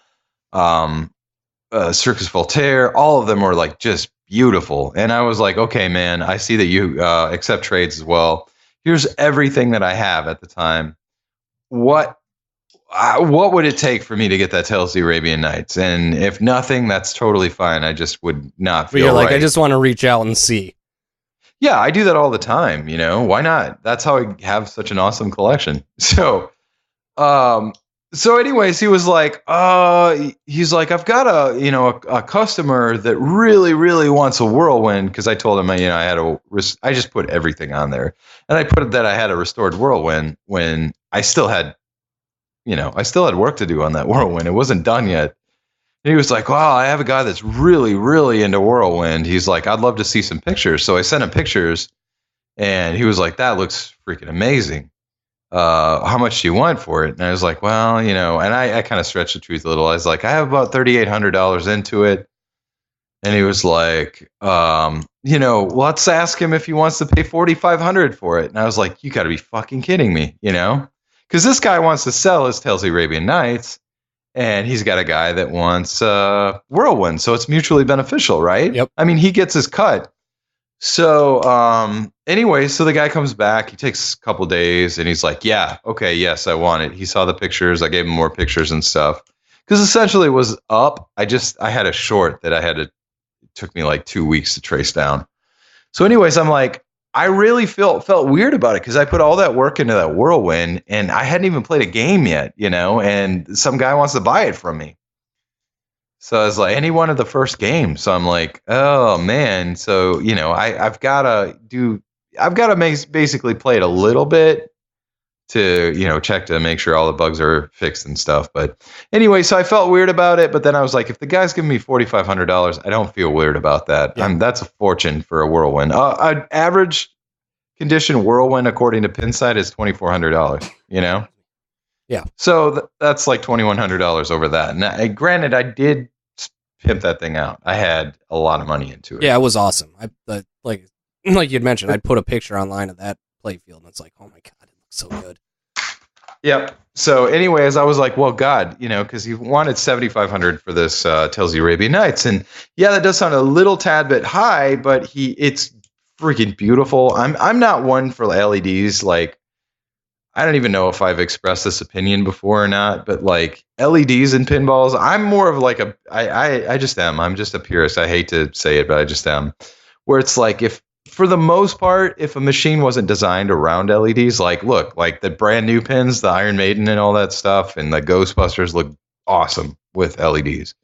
Circus Voltaire. All of them were like just beautiful. And I was like, okay, man, I see that you accept trades as well. Here's everything that I have at the time. What would it take for me to get that Tales of the Arabian Nights? And if nothing, that's totally fine. I just would not feel right. I just want to reach out and see. Yeah, I do that all the time. Why not? That's how I have such an awesome collection. So, anyways, he was like, he's like, I've got a customer that really, really wants a Whirlwind. Cause I told him, I just put everything on there, and I put that I had a restored Whirlwind when I still had work to do on that Whirlwind. It wasn't done yet. And he was like, wow, I have a guy that's really, really into Whirlwind. He's like, I'd love to see some pictures. So I sent him pictures, and he was like, that looks freaking amazing. How much do you want for it? And I was like, well, and I kind of stretched the truth a little. I was like, I have about $3,800 into it. And he was like, let's ask him if he wants to pay $4,500 for it. And I was like, you got to be fucking kidding me, because this guy wants to sell his Tales of the Arabian Nights. And he's got a guy that wants Whirlwind, so it's mutually beneficial, right? Yep. I mean, he gets his cut. So anyway, so the guy comes back. He takes a couple days, and he's like, yeah, okay, yes, I want it. He saw the pictures. I gave him more pictures and stuff. Because essentially it was up. I had a short that it took me like 2 weeks to trace down. So anyways, I'm like, I really felt weird about it because I put all that work into that Whirlwind, and I hadn't even played a game yet, and some guy wants to buy it from me. So I was like, and he wanted the first game. So I'm like, oh man. So, I've got to basically play it a little bit to, check to make sure all the bugs are fixed and stuff. But anyway, so I felt weird about it. But then I was like, if the guy's giving me $4,500, I don't feel weird about that. Yeah. That's a fortune for a Whirlwind. An average condition Whirlwind, according to Pinside, is $2,400, Yeah. So that's like $2,100 over that. And granted, I did pimp that thing out. I had a lot of money into it. Yeah, it was awesome. Like you'd mentioned, I'd put a picture online of that playfield, and it's like, oh my God, it looks so good. Yep. So, anyways, I was like, well, God, because he wanted 7,500 for this Tales of the Arabian Nights, and yeah, that does sound a little tad bit high, but it's freaking beautiful. I'm not one for LEDs. Like, I don't even know if I've expressed this opinion before or not, but like LEDs and pinballs, I'm more of like I just am. I'm just a purist. I hate to say it, but I just am. Where it's like, if for the most part, if a machine wasn't designed around LEDs, like look, like the brand new pins, the Iron Maiden and all that stuff, and the Ghostbusters look awesome with LEDs.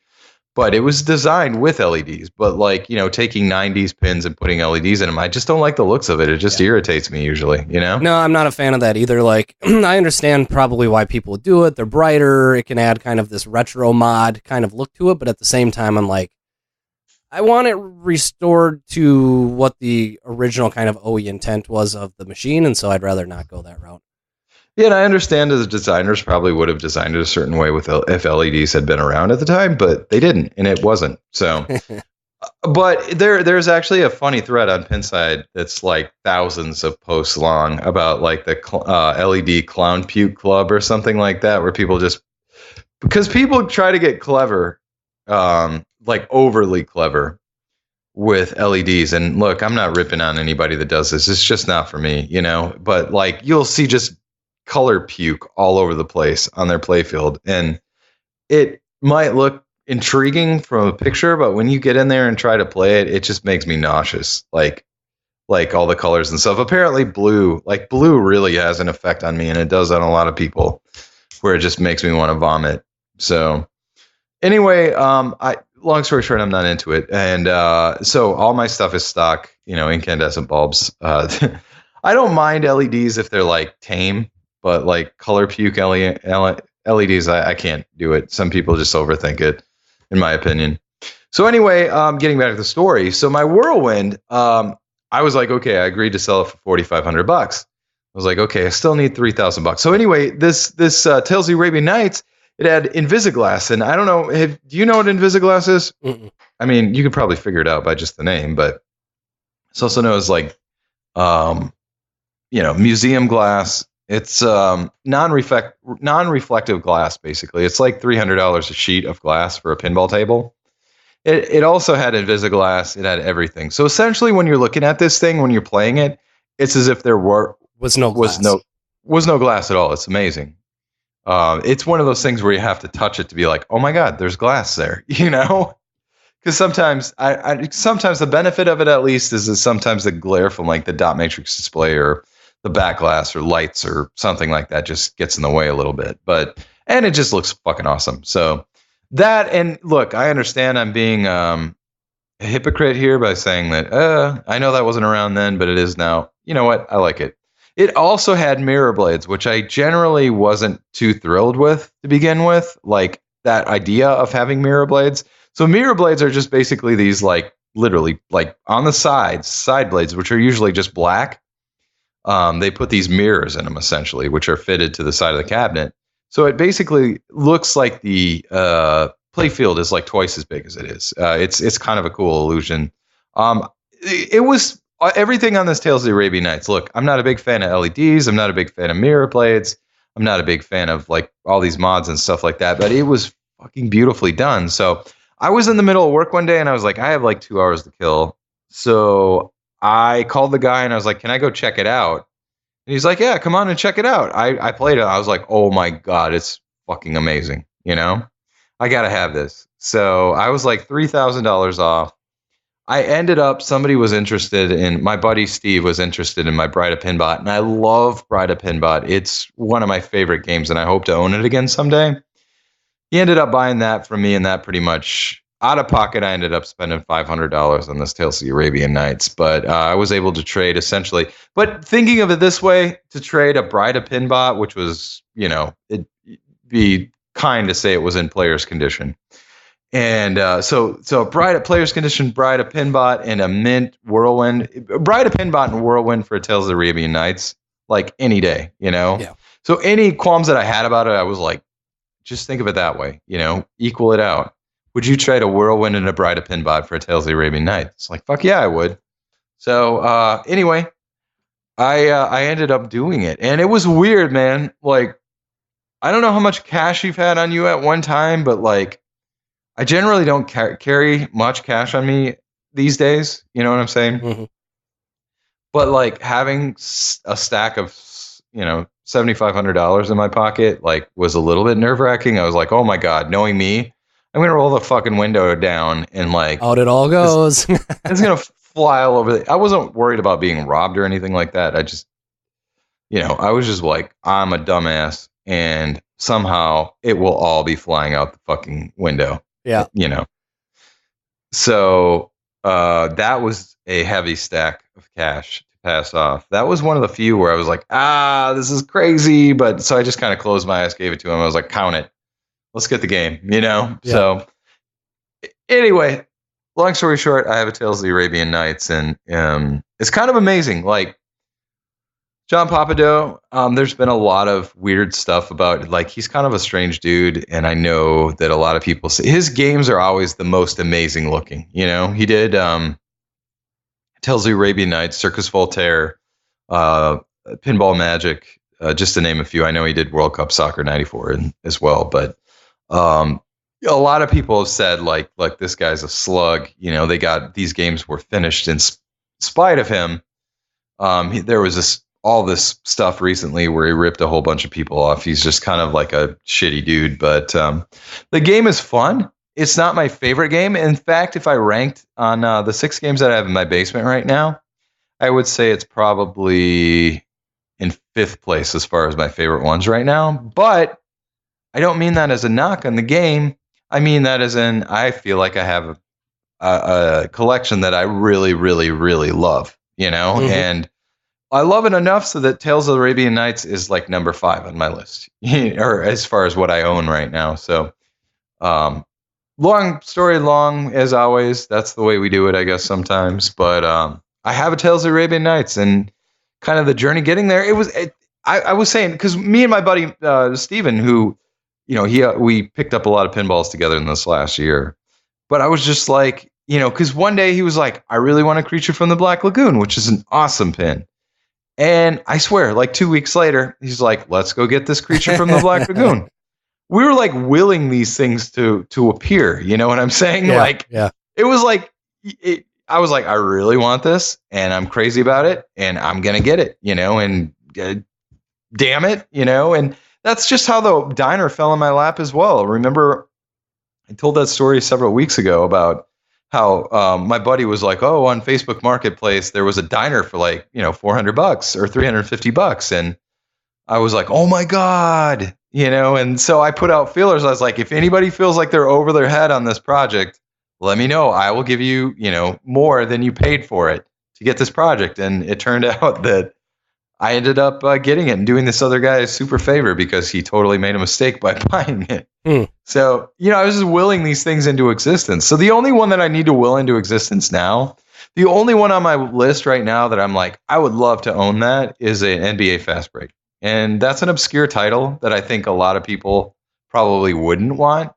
But it was designed with LEDs. But like, taking 90s pins and putting LEDs in them, I just don't like the looks of it. It just irritates me usually, No, I'm not a fan of that either. Like, I understand probably why people would do it. They're brighter. It can add kind of this retro mod kind of look to it. But at the same time, I'm like, I want it restored to what the original kind of OE intent was of the machine. And so I'd rather not go that route. Yeah, and I understand that the designers probably would have designed it a certain way if LEDs had been around at the time, but they didn't, and it wasn't. So, but there's actually a funny thread on Pinside that's like thousands of posts long about like the LED Clown Puke Club or something like that, where people because people try to get clever, like overly clever with LEDs. And look, I'm not ripping on anybody that does this. It's just not for me, but like you'll see just color puke all over the place on their playfield, and it might look intriguing from a picture, but when you get in there and try to play it, it just makes me nauseous. Like all the colors and stuff. Apparently blue really has an effect on me, and it does on a lot of people, where it just makes me want to vomit. So anyway, long story short, I'm not into it, and so all my stuff is stock, incandescent bulbs. I don't mind LEDs if they're like tame. But like color puke LEDs, I can't do it. Some people just overthink it, in my opinion. So anyway, getting back to the story. So my Whirlwind, I was like, okay, I agreed to sell it for $4,500. I was like, okay, I still need $3,000. So anyway, this Tales of the Arabian Nights, it had Invisiglass, and I don't know, do you know what Invisiglass is? Mm-mm. I mean, you could probably figure it out by just the name, but it's also known as like, museum glass. It's non-reflective glass, basically. It's like $300 a sheet of glass for a pinball table. It also had Invisiglass. It had everything. So essentially, when you're looking at this thing, when you're playing it, it's as if there was no glass at all. It's amazing. It's one of those things where you have to touch it to be like, oh my God, there's glass there, Because sometimes sometimes the benefit of it, at least, is that sometimes the glare from like the dot matrix display or the back glass or lights or something like that just gets in the way a little bit, and it just looks fucking awesome. So that, and look, I understand I'm being a hypocrite here by saying that I know that wasn't around then, but it is now. You know what? I like it. It also had mirror blades, which I generally wasn't too thrilled with to begin with, like that idea of having mirror blades. So mirror blades are just basically these like literally like on the side blades, which are usually just black. They put these mirrors in them essentially, which are fitted to the side of the cabinet. So it basically looks like the playfield is like twice as big as it is. It's kind of a cool illusion. It was everything on this Tales of the Arabian Nights. Look, I'm not a big fan of LEDs. I'm not a big fan of mirror blades. I'm not a big fan of like all these mods and stuff like that. But it was fucking beautifully done. So I was in the middle of work one day and I was like, I have like 2 hours to kill. So I called the guy and I was like, can I go check it out? And he's like, yeah, come on and check it out. I played it. I was like, oh my God, it's fucking amazing. I got to have this. So I was like $3,000 off. I ended up, somebody was interested in, my buddy Steve was interested in my Bride of Pinbot. And I love Bride of Pinbot. It's one of my favorite games and I hope to own it again someday. He ended up buying that from me, and that pretty much, out of pocket, I ended up spending $500 on this Tales of the Arabian Nights, but I was able to trade essentially. But thinking of it this way, to trade a Bride of Pinbot, which was, it'd be kind to say it was in player's condition. And so player's condition, Bride of Pinbot, and a mint Whirlwind. Bride of Pinbot and Whirlwind for Tales of the Arabian Nights, like any day, Yeah. So any qualms that I had about it, I was like, just think of it that way, equal it out. Would you trade a Whirlwind and a Bride of Pinbot for a Tales of the Arabian Nights? It's like, fuck yeah, I would. So anyway, I ended up doing it. And it was weird, man. Like, I don't know how much cash you've had on you at one time, but like, I generally don't carry much cash on me these days. You know what I'm saying? Mm-hmm. But like having a stack of, $7,500 in my pocket, like was a little bit nerve wracking. I was like, oh my God, knowing me, I'm going to roll the fucking window down and like, out it all goes. it's going to fly all over. I wasn't worried about being robbed or anything like that. I just, I was just like, I'm a dumbass and somehow it will all be flying out the fucking window. Yeah. So that was a heavy stack of cash to pass off. That was one of the few where I was like, this is crazy. But so I just kind of closed my eyes, gave it to him. I was like, count it. Let's get the game, Yeah. So anyway, long story short, I have a Tales of the Arabian Nights, and it's kind of amazing. Like, John Papado, there's been a lot of weird stuff about, like, he's kind of a strange dude, and I know that a lot of people say his games are always the most amazing looking. He did Tales of the Arabian Nights, Circus Voltaire, Pinball Magic, just to name a few. I know he did World Cup Soccer '94 as well, but a lot of people have said like this guy's a slug. These games were finished in spite of him. There was all this stuff recently where he ripped a whole bunch of people off. He's just kind of like a shitty dude, but the game is fun. It's not my favorite game. In fact, if I ranked on the 6 games that I have in my basement right now, I would say it's probably in 5th place as far as my favorite ones right now. But I don't mean that as a knock on the game. I mean that as in, I feel like I have a collection that I really, really, really love, Mm-hmm. And I love it enough so that Tales of the Arabian Nights is like number 5 on my list, or as far as what I own right now. So, long story long, as always. That's the way we do it, I guess, sometimes. But I have a Tales of the Arabian Nights, and kind of the journey getting there. I was saying, because me and my buddy Steven, who, we picked up a lot of pinballs together in this last year. But I was just like, because one day he was like, I really want a Creature from the Black Lagoon, which is an awesome pin. And I swear, like 2 weeks later, he's like, let's go get this Creature from the Black Lagoon. We were like willing these things to appear. You know what I'm saying? Yeah. It was like, I was like, I really want this, and I'm crazy about it, and I'm going to get it, and damn it, and that's just how the diner fell in my lap as well. Remember, I told that story several weeks ago about how my buddy was like, oh, on Facebook Marketplace, there was a diner for like, $400 or $350. And I was like, oh my God, and so I put out feelers. I was like, if anybody feels like they're over their head on this project, let me know. I will give you, more than you paid for it to get this project. And it turned out that I ended up getting it and doing this other guy a super favor because he totally made a mistake by buying it. So, I was just willing these things into existence. So the only one that I need to will into existence now, the only one on my list right now that I'm like, I would love to own that is an NBA Fast Break. And that's an obscure title that I think a lot of people probably wouldn't want,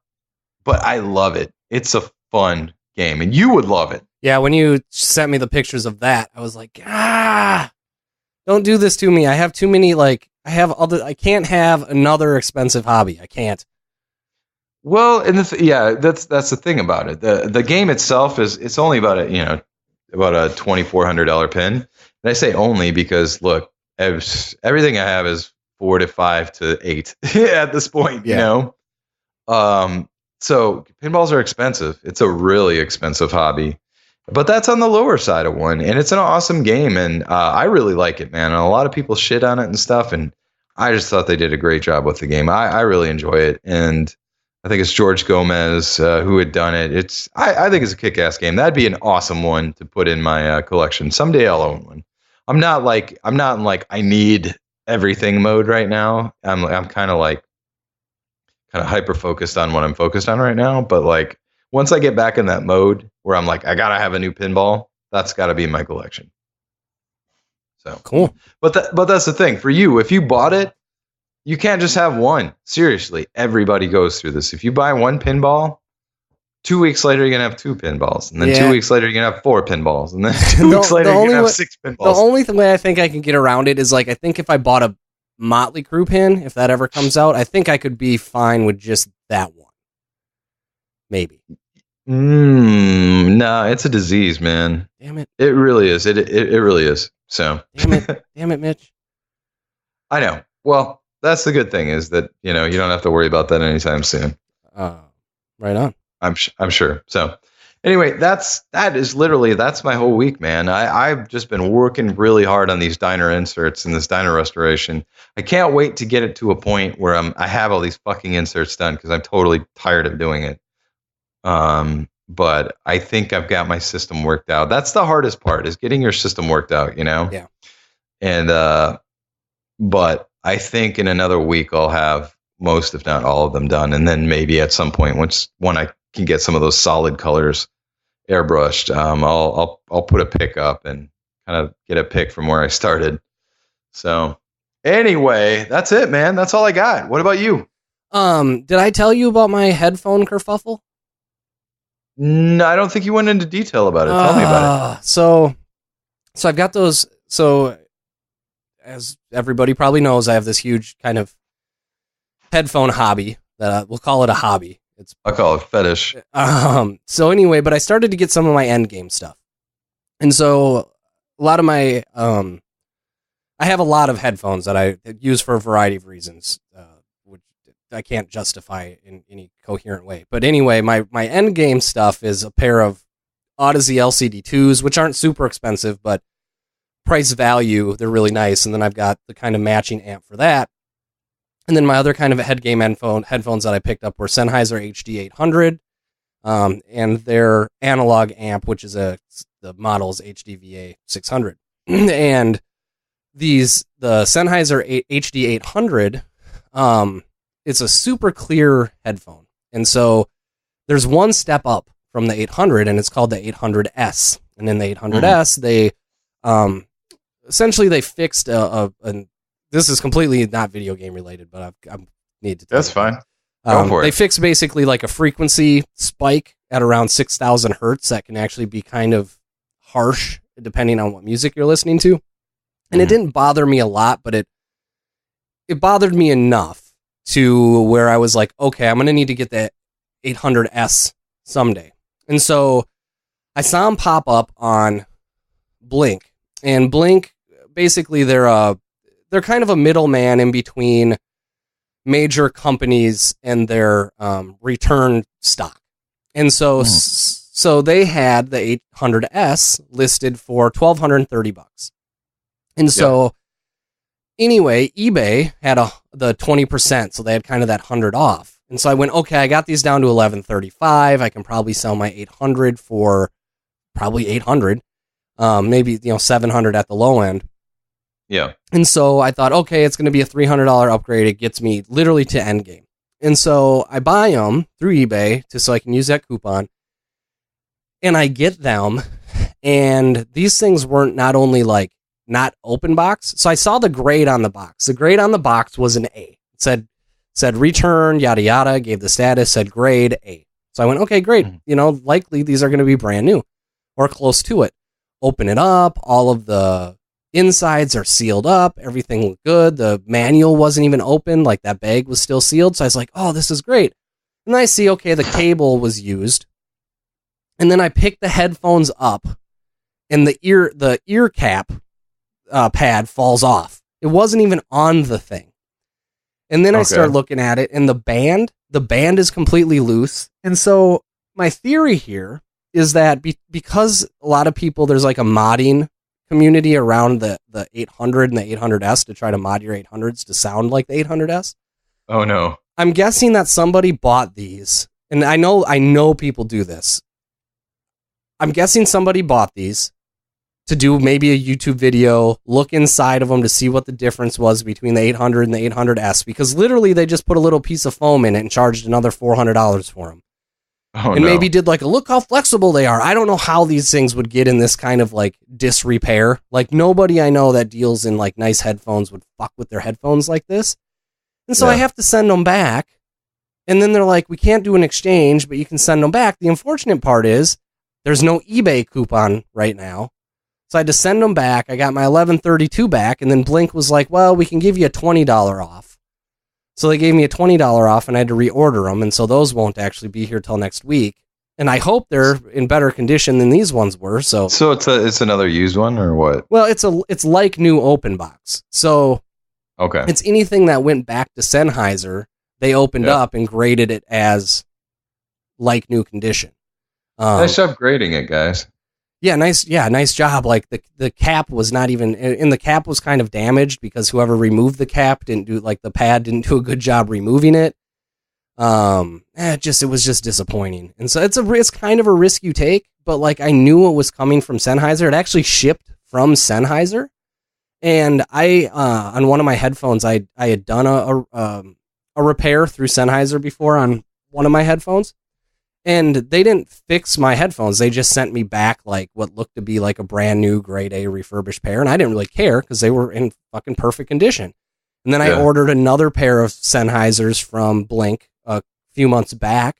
but I love it. It's a fun game, and you would love it. Yeah, when you sent me the pictures of that, I was like, don't do this to me. I have too many, I can't have another expensive hobby. I can't. Well, and that's the thing about it. The game itself it's only about a $2,400 pin. And I say only because look, everything I have is 4 to 5 to 8 at this point. Yeah. So pinballs are expensive. It's a really expensive hobby, but that's on the lower side of one, and it's an awesome game, and I really like it, man. And a lot of people shit on it and stuff, and I just thought they did a great job with the game. I really enjoy it, and I think it's George Gomez who had done it. I think it's a kick-ass game. That'd be an awesome one to put in my collection. Someday I'll own one. I'm not in I need everything mode right now. I'm kind of hyper focused on what I'm focused on right now. But like once I get back in that mode where I'm like, I gotta have a new pinball, that's gotta be in my collection. So cool. But that's the thing for you. If you bought it, you can't just have one. Seriously, everybody goes through this. If you buy one pinball, 2 weeks later, you're going to have 2 pinballs. And then 2 weeks later, you're going to have 4 pinballs. And then 2 weeks later, you're going to have 6 pinballs. The only way I think I can get around it is I think if I bought a Motley Crue pin, if that ever comes out. I think I could be fine with just that one. Maybe. No, it's a disease, man. Damn it. It really is. It really is. So. Damn it, Mitch. I know. Well, that's the good thing is that, you don't have to worry about that anytime soon. Right on. I'm sure. So anyway, that's my whole week, man. I've just been working really hard on these diner inserts and this diner restoration. I can't wait to get it to a point where I have all these fucking inserts done because I'm totally tired of doing it. But I think I've got my system worked out. That's the hardest part is getting your system worked out, Yeah. And, but I think in another week I'll have most, if not all of them done. And then maybe at some point, when I can get some of those solid colors airbrushed, I'll put a pick up and kind of get a pick from where I started. So anyway, that's it, man. That's all I got. What about you? Did I tell you about my headphone kerfuffle? No, I don't think you went into detail about it. Tell me about it. So I've got those. So as everybody probably knows, I have this huge kind of headphone hobby that we'll call it a hobby. I call it fetish. So anyway, but I started to get some of my end game stuff. And so a lot of my, I have a lot of headphones that I use for a variety of reasons, which I can't justify in any coherent way. But anyway, my end game stuff is a pair of Odyssey LCD2s, which aren't super expensive, but price value, they're really nice. And then I've got the kind of matching amp for that. And then my other kind of head game headphones that I picked up were Sennheiser HD800, and their analog amp, which is the model's HDVA 600. And the Sennheiser HD800, it's a super clear headphone. And so there's one step up from the 800, and it's called the 800S. And in the 800S, they essentially they fixed this is completely not video game related, but I need to. That's fine. Go for it. They fixed basically like a frequency spike at around 6,000 hertz that can actually be kind of harsh depending on what music you're listening to. And it didn't bother me a lot, but it bothered me enough to where I was like, okay, I'm going to need to get the 800S someday. And so I saw them pop up on Blink, and Blink, basically they're kind of a middleman in between major companies and their return stock. And so they had the 800S listed for $1,230. And so anyway, eBay had the 20%, so they had kind of that 100 off. And so I went, okay, I got these down to $1,135. I can probably sell my 800 for probably 800, maybe 700 at the low end. Yeah. And so I thought, okay, it's going to be a $300 upgrade. It gets me literally to end game. And so I buy them through eBay so I can use that coupon. And I get them, and these things weren't not only like not open box. So I saw the grade on the box. The grade on the box was an A. It said return, yada yada, gave the status, said grade A. So I went, okay, great. Likely these are going to be brand new or close to it. Open it up. All of the insides are sealed up. Everything looked good. The manual wasn't even open. Like that bag was still sealed. So I was like, oh, this is great. And then I see, okay, the cable was used. And then I picked the headphones up, and the ear cap pad falls off. It wasn't even on the thing. And then I start looking at it, and the band is completely loose. And so my theory here is that because a lot of people, there's like a modding community around the 800 and the 800S to try to mod your 800s to sound like the 800S. Oh no. I'm guessing that somebody bought these, and I know people do this. I'm guessing somebody bought these to do maybe a YouTube video, look inside of them to see what the difference was between the 800 and the 800S, because literally they just put a little piece of foam in it and charged another $400 for them. Oh, and no. Maybe did like a look how flexible they are. I don't know how these things would get in this kind of like disrepair. Like nobody I know that deals in like nice headphones would fuck with their headphones like this. And so I have to send them back. And then they're like, we can't do an exchange, but you can send them back. The unfortunate part is there's no eBay coupon right now. So So I had to send them back. I got my 1132 back, and then Blink was like, well, we can give you a $20 off. So they gave me a $20 off, and I had to reorder them, and so those won't actually be here till next week. And I hope they're in better condition than these ones were. So it's another used one or what? Well, it's like new open box. So okay, it's anything that went back to Sennheiser, they opened up and graded it as like new condition. Nice job grading it, guys. Yeah, nice job. Like the cap was not even, and the cap was kind of damaged because whoever removed the cap the pad didn't do a good job removing it. It was just disappointing. And so it's kind of a risk you take, but like I knew it was coming from Sennheiser. It actually shipped from Sennheiser. And I, on one of my headphones, I had done a repair through Sennheiser before on one of my headphones, and they didn't fix my headphones. They just sent me back like what looked to be like a brand new grade A refurbished pair. And I didn't really care because they were in fucking perfect condition. And then I ordered another pair of Sennheisers from Blink a few months back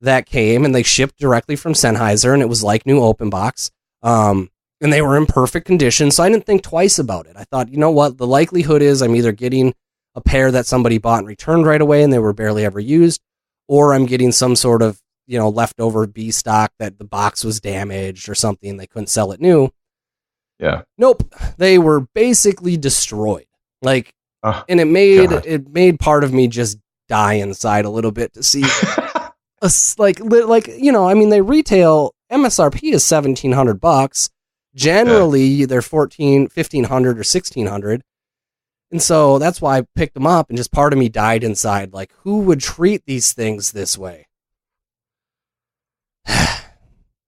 that came, and they shipped directly from Sennheiser, and it was like new open box. And they were in perfect condition, so I didn't think twice about it. I thought, you know what, the likelihood is I'm either getting a pair that somebody bought and returned right away and they were barely ever used, or I'm getting some sort of, leftover B stock that the box was damaged or something, they couldn't sell it new. Yeah. Nope. They were basically destroyed. And it made part of me just die inside a little bit to see they retail MSRP is $1,700. Generally they're $1,500 or $1,600. And so that's why I picked them up, and just part of me died inside. Like, who would treat these things this way?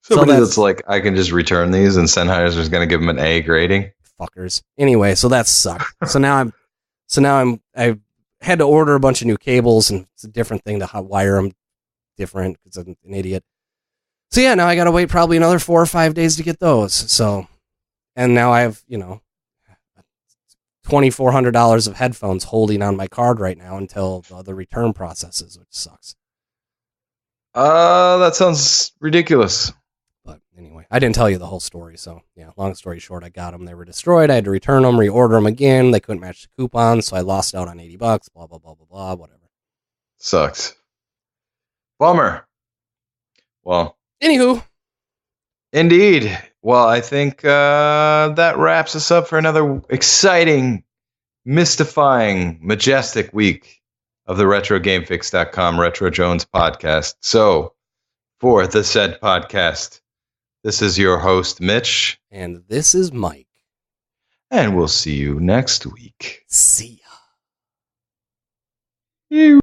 Somebody that's like, I can just return these and Sennheiser's going to give them an A grading. Fuckers. Anyway, so that sucked. I had to order a bunch of new cables, and it's a different thing to wire them different because I'm an idiot. So yeah, now I got to wait probably another 4 or 5 days to get those. So, and now I have, $2,400 of headphones holding on my card right now until the return processes, which sucks. That sounds ridiculous. But anyway, I didn't tell you the whole story. So yeah, long story short, I got them. They were destroyed. I had to return them, reorder them again. They couldn't match the coupon, so I lost out on $80. Blah blah blah blah blah. Whatever. Sucks. Bummer. Well. Anywho. Indeed. Well, I think that wraps us up for another exciting, mystifying, majestic week of the RetroGameFix.com Retro Jones podcast. So, for the said podcast, this is your host, Mitch. And this is Mike. And we'll see you next week. See ya. You.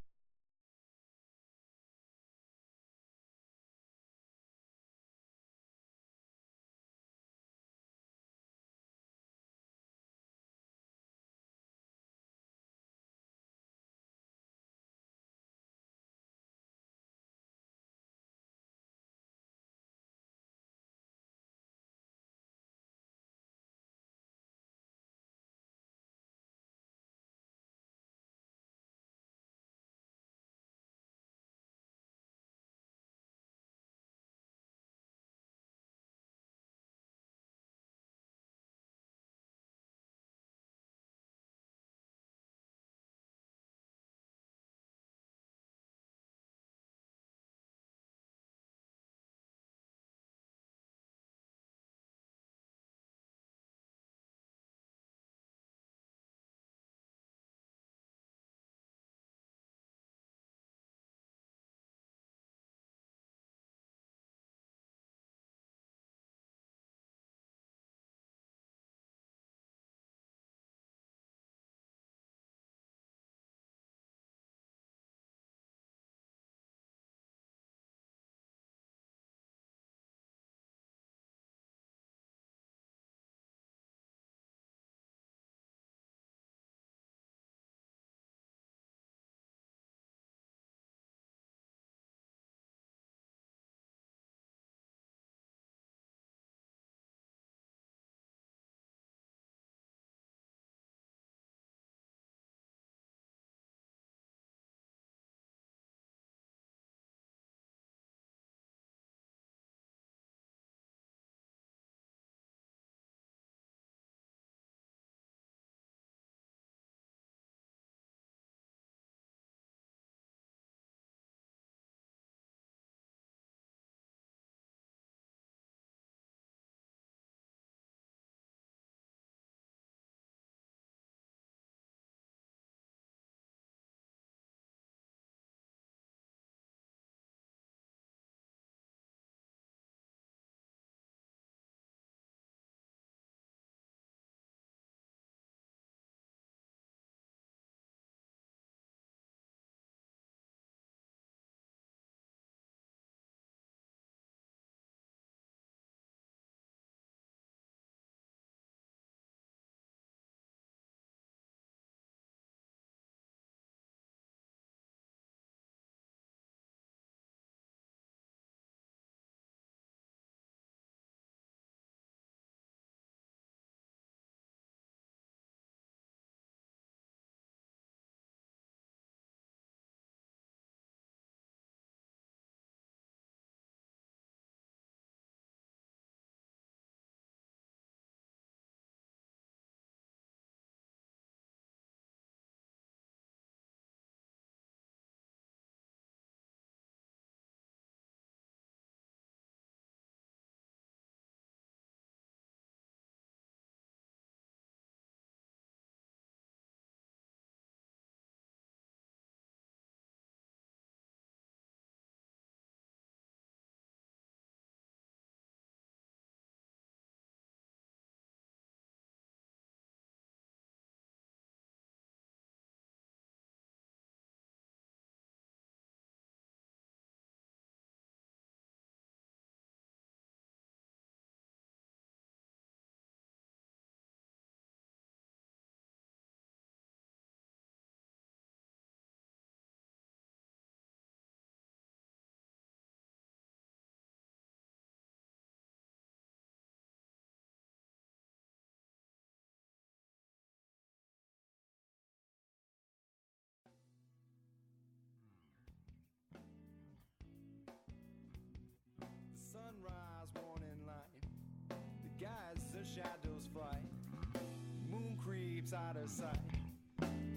shadows fright. Moon creeps out of sight.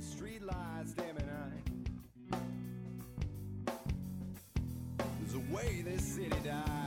Street lights dim at night. There's a way this city died.